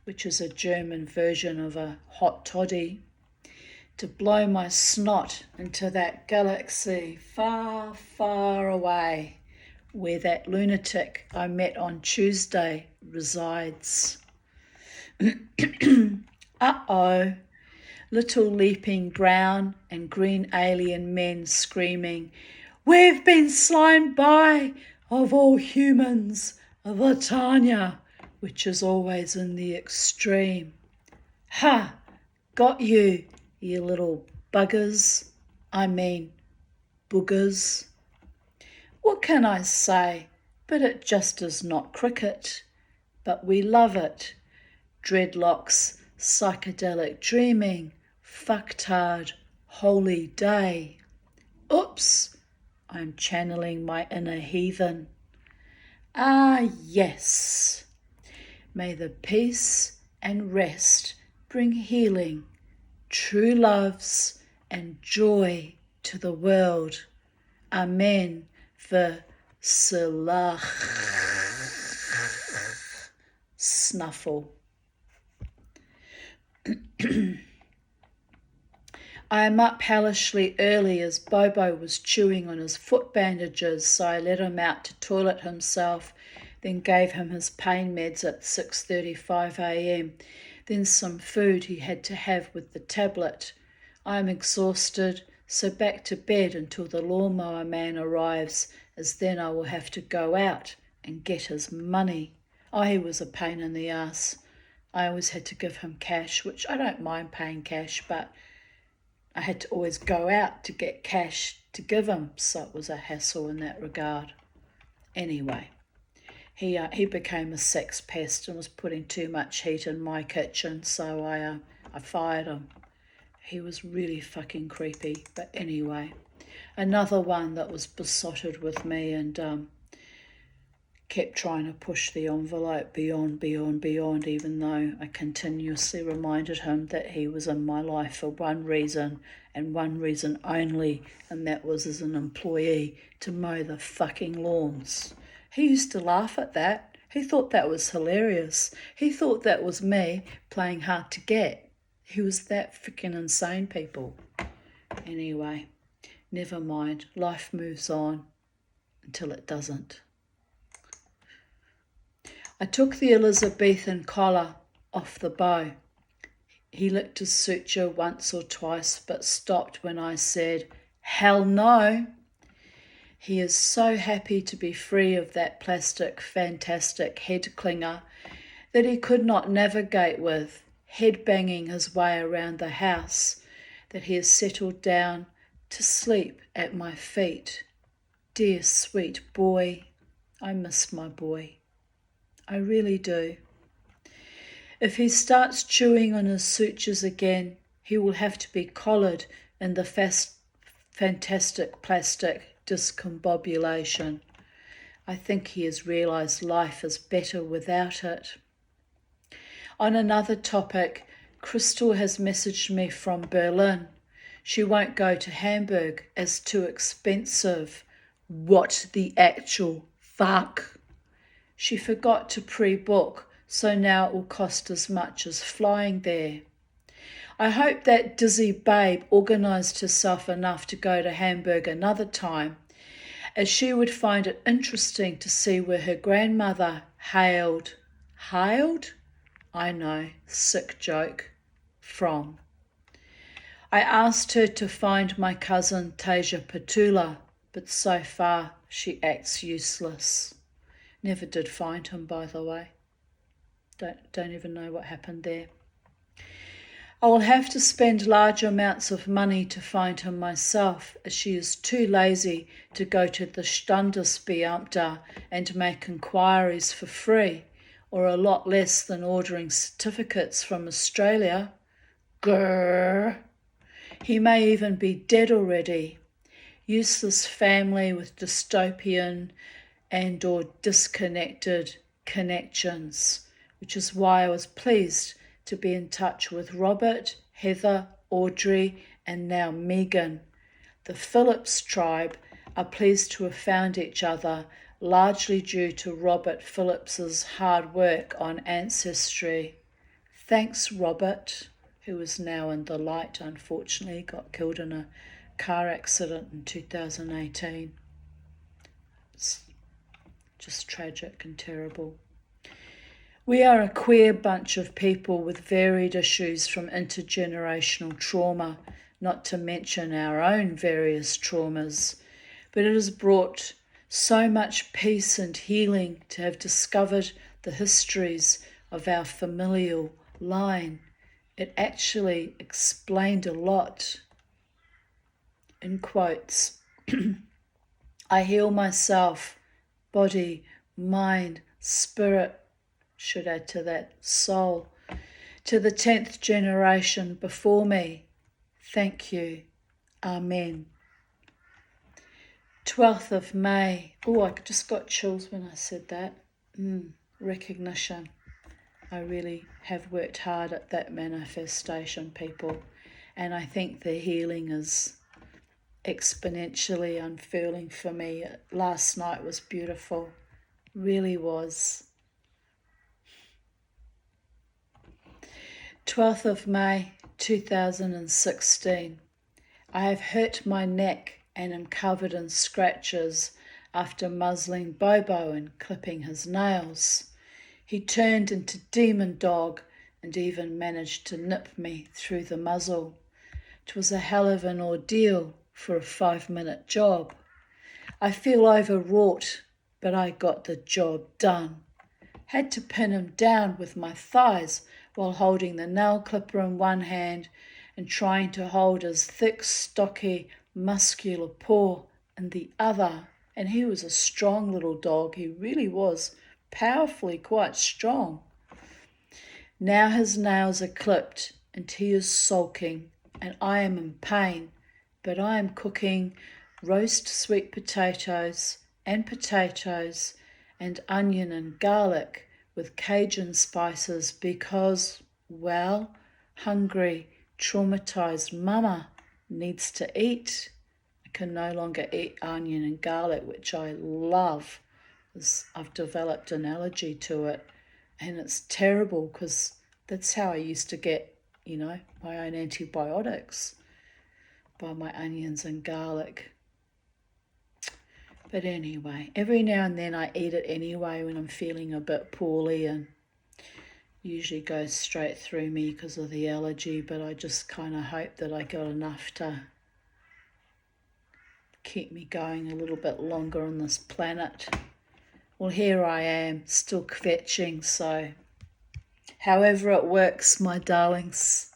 which is a German version of a hot toddy, to blow my snot into that galaxy far, far away where that lunatic I met on Tuesday resides. Uh-oh, little leaping brown and green alien men screaming, "We've been slimed by, of all humans, the Tanya," which is always in the extreme. Ha! Got you, you little buggers. I mean, boogers. What can I say? But it just is not cricket. But we love it. Dreadlocks, psychedelic dreaming, fucktard, holy day. Oops, I'm channeling my inner heathen. Ah, yes. May the peace and rest bring healing, true loves and joy to the world. Amen. V'silach. Snuffle. I am up hellishly early as Bobo was chewing on his foot bandages, so I let him out to toilet himself, then gave him his pain meds at 6:35 a.m., then some food he had to have with the tablet. I am exhausted, so back to bed until the lawnmower man arrives, as then I will have to go out and get his money. Oh, he was a pain in the ass. I always had to give him cash, which I don't mind paying cash, but I had to always go out to get cash to give him, so it was a hassle in that regard. Anyway, he became a sex pest and was putting too much heat in my kitchen, so I fired him. He was really fucking creepy. But anyway, another one that was besotted with me and kept trying to push the envelope beyond, even though I continuously reminded him that he was in my life for one reason and one reason only, and that was as an employee to mow the fucking lawns. He used to laugh at that. He thought that was hilarious. He thought that was me playing hard to get. He was that freaking insane, people. Anyway, never mind. Life moves on until it doesn't. I took the Elizabethan collar off the bow. He licked his suture once or twice, but stopped when I said, "Hell no." He is so happy to be free of that plastic, fantastic head clinger that he could not navigate with, head-banging his way around the house, that he has settled down to sleep at my feet. Dear sweet boy, I miss my boy. I really do. If he starts chewing on his sutures again, he will have to be collared in the fantastic plastic discombobulation. I think he has realised life is better without it. On another topic, Crystal has messaged me from Berlin. She won't go to Hamburg as too expensive. What the actual fuck? She forgot to pre-book, so now it will cost as much as flying there. I hope that dizzy babe organised herself enough to go to Hamburg another time, as she would find it interesting to see where her grandmother hailed? I know, sick joke. From. I asked her to find my cousin Tasia Petula, but so far she acts useless. Never did find him, by the way. Don't even know what happened there. I will have to spend large amounts of money to find him myself, as she is too lazy to go to the Standesbeamter and make inquiries for free, or a lot less than ordering certificates from Australia. Grrr. He may even be dead already. Useless family with dystopian and or disconnected connections, which is why I was pleased to be in touch with Robert, Heather, Audrey, and now Megan. The Phillips tribe are pleased to have found each other, largely due to Robert Phillips's hard work on Ancestry. Thanks, Robert, who is now in the light, unfortunately, got killed in a car accident in 2018. It's just tragic and terrible. We are a queer bunch of people with varied issues from intergenerational trauma, not to mention our own various traumas. But it has brought so much peace and healing to have discovered the histories of our familial line. It actually explained a lot. In quotes, I heal myself, body, mind, spirit, should add to that, soul, to the 10th generation before me. Thank you. Amen. 12th of May. Oh, I just got chills when I said that. Recognition. I really have worked hard at that manifestation, people. And I think the healing is exponentially unfurling for me. Last night was beautiful. Really was. 12th of May 2016. I have hurt my neck and am covered in scratches after muzzling Bobo and clipping his nails. He turned into demon dog and even managed to nip me through the muzzle. It was a hell of an ordeal for a 5-minute job. I feel overwrought, but I got the job done. Had to pin him down with my thighs while holding the nail clipper in one hand and trying to hold his thick, stocky, muscular paw in the other. And he was a strong little dog. He really was powerfully quite strong. Now his nails are clipped and he is sulking and I am in pain, but I am cooking roast sweet potatoes and onion and garlic with Cajun spices because, well, hungry, traumatized mama needs to eat. I can no longer eat onion and garlic, which I love. I've developed an allergy to it, and it's terrible because that's how I used to get, my own antibiotics, by my onions and garlic. But anyway, every now and then I eat it anyway when I'm feeling a bit poorly, and usually goes straight through me because of the allergy, but I just kind of hope that I got enough to keep me going a little bit longer on this planet. Well, here I am, still kvetching, so however it works, my darlings.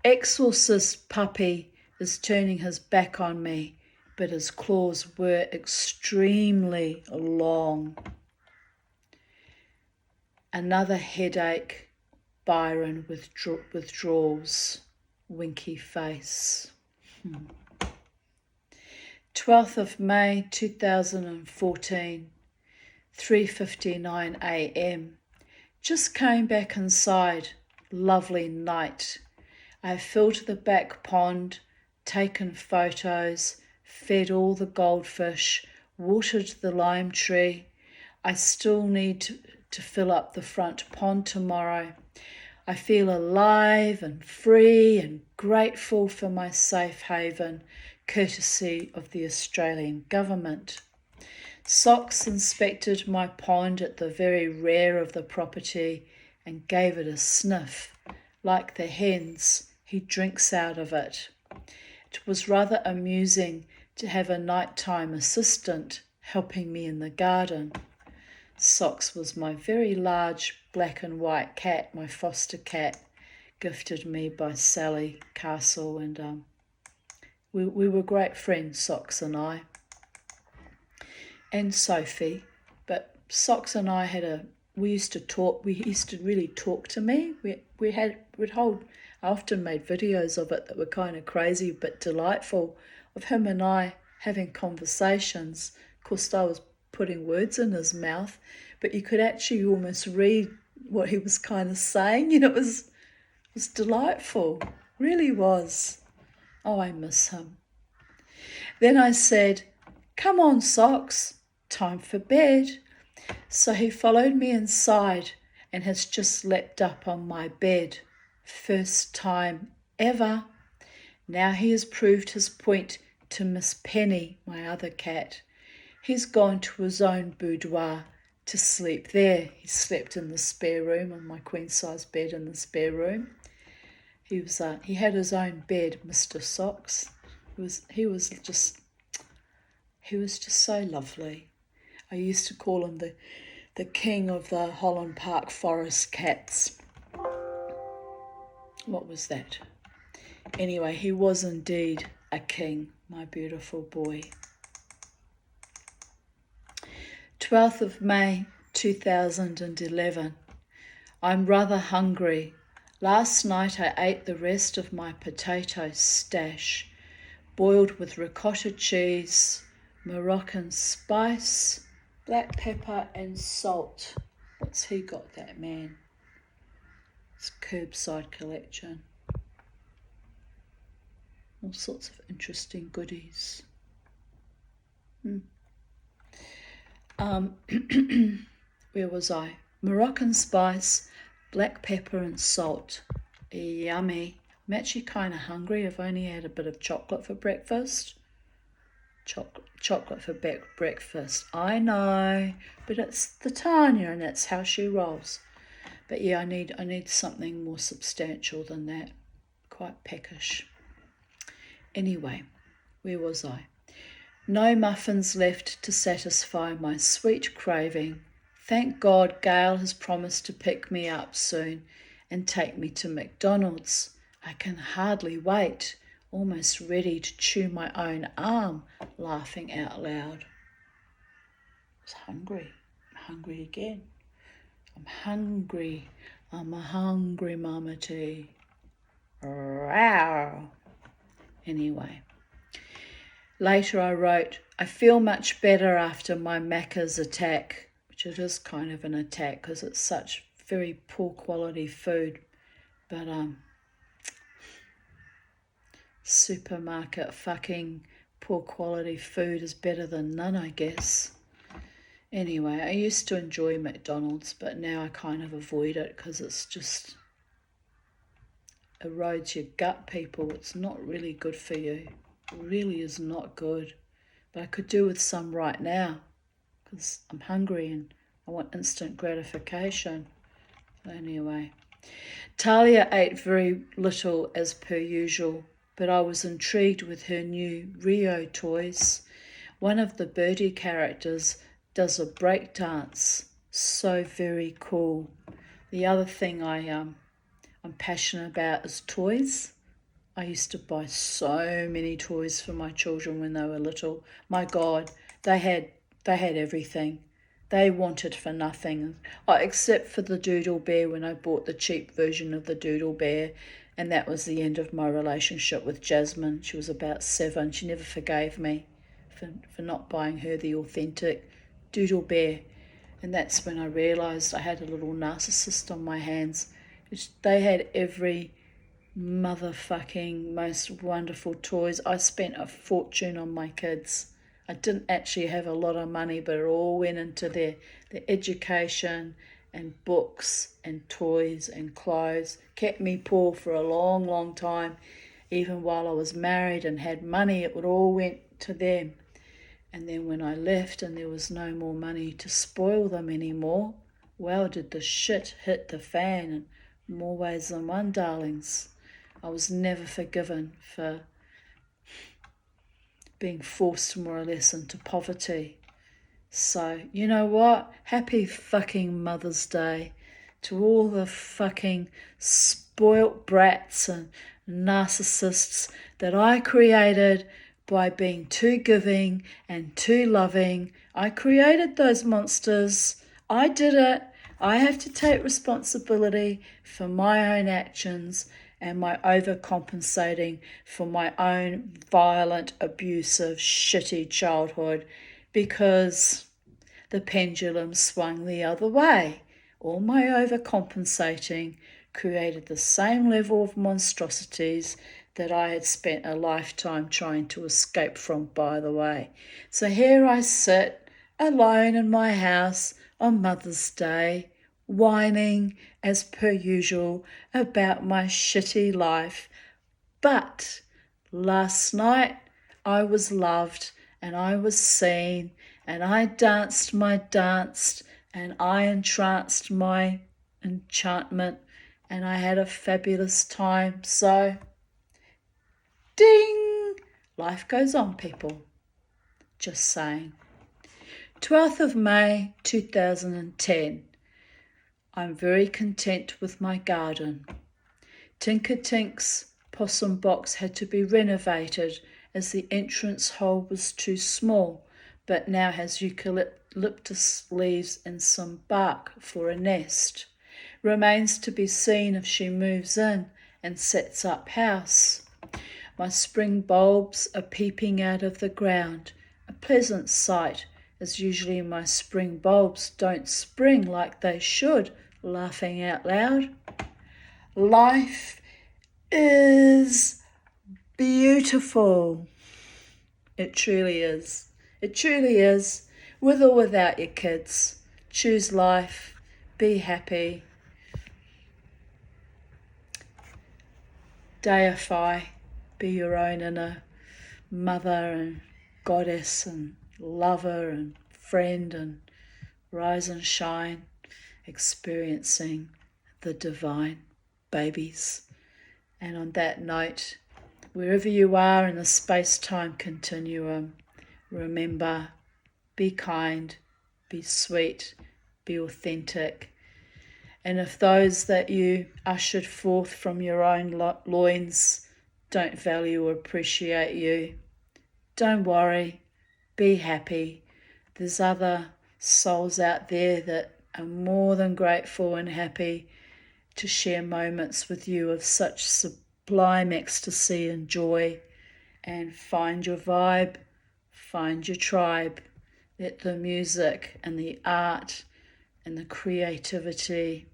Exorcist puppy is turning his back on me, but his claws were extremely long. Another headache, Byron withdrawals, winky face. 12th of May 2014, 3:59 a.m. Just came back inside. Lovely night. I have filled the back pond, taken photos, fed all the goldfish, watered the lime tree. I still need to fill up the front pond tomorrow. I feel alive and free and grateful for my safe haven, courtesy of the Australian government. Socks inspected my pond at the very rear of the property and gave it a sniff. Like the hens, he drinks out of it. It was rather amusing to have a nighttime assistant helping me in the garden. Socks was my very large black and white cat, my foster cat, gifted me by Sally Castle, and we were great friends, Socks and I, and Sophie. But Socks and I we used to talk. We used to really talk to me. We'd hold I often made videos of it that were kind of crazy but delightful, of him and I having conversations. Of course, I was putting words in his mouth, but you could actually almost read what he was kind of saying. It was delightful, really was. Oh, I miss him. Then I said, "Come on, Socks, time for bed." So he followed me inside and has just leapt up on my bed. First time ever. Now he has proved his point to Miss Penny, my other cat. He's gone to his own boudoir to sleep there. He slept in the spare room, on my queen-size bed in the spare room. He had his own bed, Mr. Socks. He was just so lovely. I used to call him the king of the Holland Park Forest cats. What was that? Anyway, he was indeed a king, my beautiful boy. 12th of May 2011. I'm rather hungry. Last night I ate the rest of my potato stash, boiled with ricotta cheese, Moroccan spice, black pepper and salt. What's he got, that man? It's curbside collection. All sorts of interesting goodies. Where was I? Moroccan spice, black pepper and salt. Yummy. I'm actually kind of hungry. I've only had a bit of chocolate for breakfast. Chocolate for breakfast. I know, but it's the Tanya and that's how she rolls. But yeah, I need something more substantial than that. Quite peckish. Anyway, where was I? No muffins left to satisfy my sweet craving. Thank God Gail has promised to pick me up soon and take me to McDonald's. I can hardly wait, almost ready to chew my own arm, laughing out loud. I was hungry. I'm hungry again. I'm hungry. I'm a hungry mamatee. Rawr. Anyway. Later I wrote, I feel much better after my Macca's attack, which it is kind of an attack because it's such very poor quality food. But supermarket fucking poor quality food is better than none, I guess. Anyway, I used to enjoy McDonald's, but now I kind of avoid it because it's just erodes your gut, people. It's not really good for you. It really is not good. But I could do with some right now because I'm hungry and I want instant gratification. Anyway, Talia ate very little as per usual, but I was intrigued with her new Rio toys. One of the birdie characters does a break dance. So very cool. The other thing I'm passionate about is toys. I used to buy so many toys for my children when they were little. My God, they had everything. They wanted for nothing, except for the Doodle Bear when I bought the cheap version of the Doodle Bear, and that was the end of my relationship with Jasmine. She was about 7. She never forgave me for not buying her the authentic Doodle Bear, and that's when I realised I had a little narcissist on my hands. They had every motherfucking most wonderful toys. I spent a fortune on my kids. I didn't actually have a lot of money, but it all went into their education and books and toys and clothes. Kept me poor for a long, long time. Even while I was married and had money, it would all went to them. And then when I left and there was no more money to spoil them anymore, well, did the shit hit the fan in more ways than one, darlings. I was never forgiven for being forced more or less into poverty. So, you know what? Happy fucking Mother's Day to all the fucking spoilt brats and narcissists that I created by being too giving and too loving. I created those monsters. I did it. I have to take responsibility for my own actions, and my overcompensating for my own violent, abusive, shitty childhood because the pendulum swung the other way. All my overcompensating created the same level of monstrosities that I had spent a lifetime trying to escape from, by the way. So here I sit, alone in my house on Mother's Day, whining as per usual about my shitty life. But last night I was loved and I was seen and I danced my dance and I entranced my enchantment and I had a fabulous time. So, ding! Life goes on, people. Just saying. 12th of May 2010. I'm very content with my garden. Tink's possum box had to be renovated as the entrance hole was too small, but now has eucalyptus leaves and some bark for a nest. Remains to be seen if she moves in and sets up house. My spring bulbs are peeping out of the ground, a pleasant sight, as usually my spring bulbs don't spring like they should, laughing out loud. Life is beautiful. It truly is. It truly is. With or without your kids. Choose life. Be happy. Deify. Be your own inner mother and goddess and lover and friend and rise and shine, experiencing the divine, babies. And on that note, wherever you are in the space-time continuum, remember, be kind, be sweet, be authentic. And if those that you ushered forth from your own loins don't value or appreciate you, don't worry, be happy. There's other souls out there that are more than grateful and happy to share moments with you of such sublime ecstasy and joy. And find your vibe, find your tribe. Let the music and the art and the creativity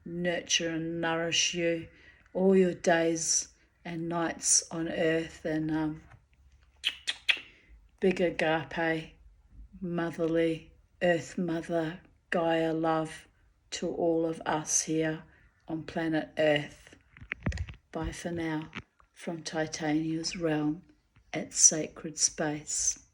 nurture and nourish you all your days and nights on earth. And big agape, motherly, earth mother, Gaia love to all of us here on planet Earth. Bye for now from Titania's realm at Sacred Space.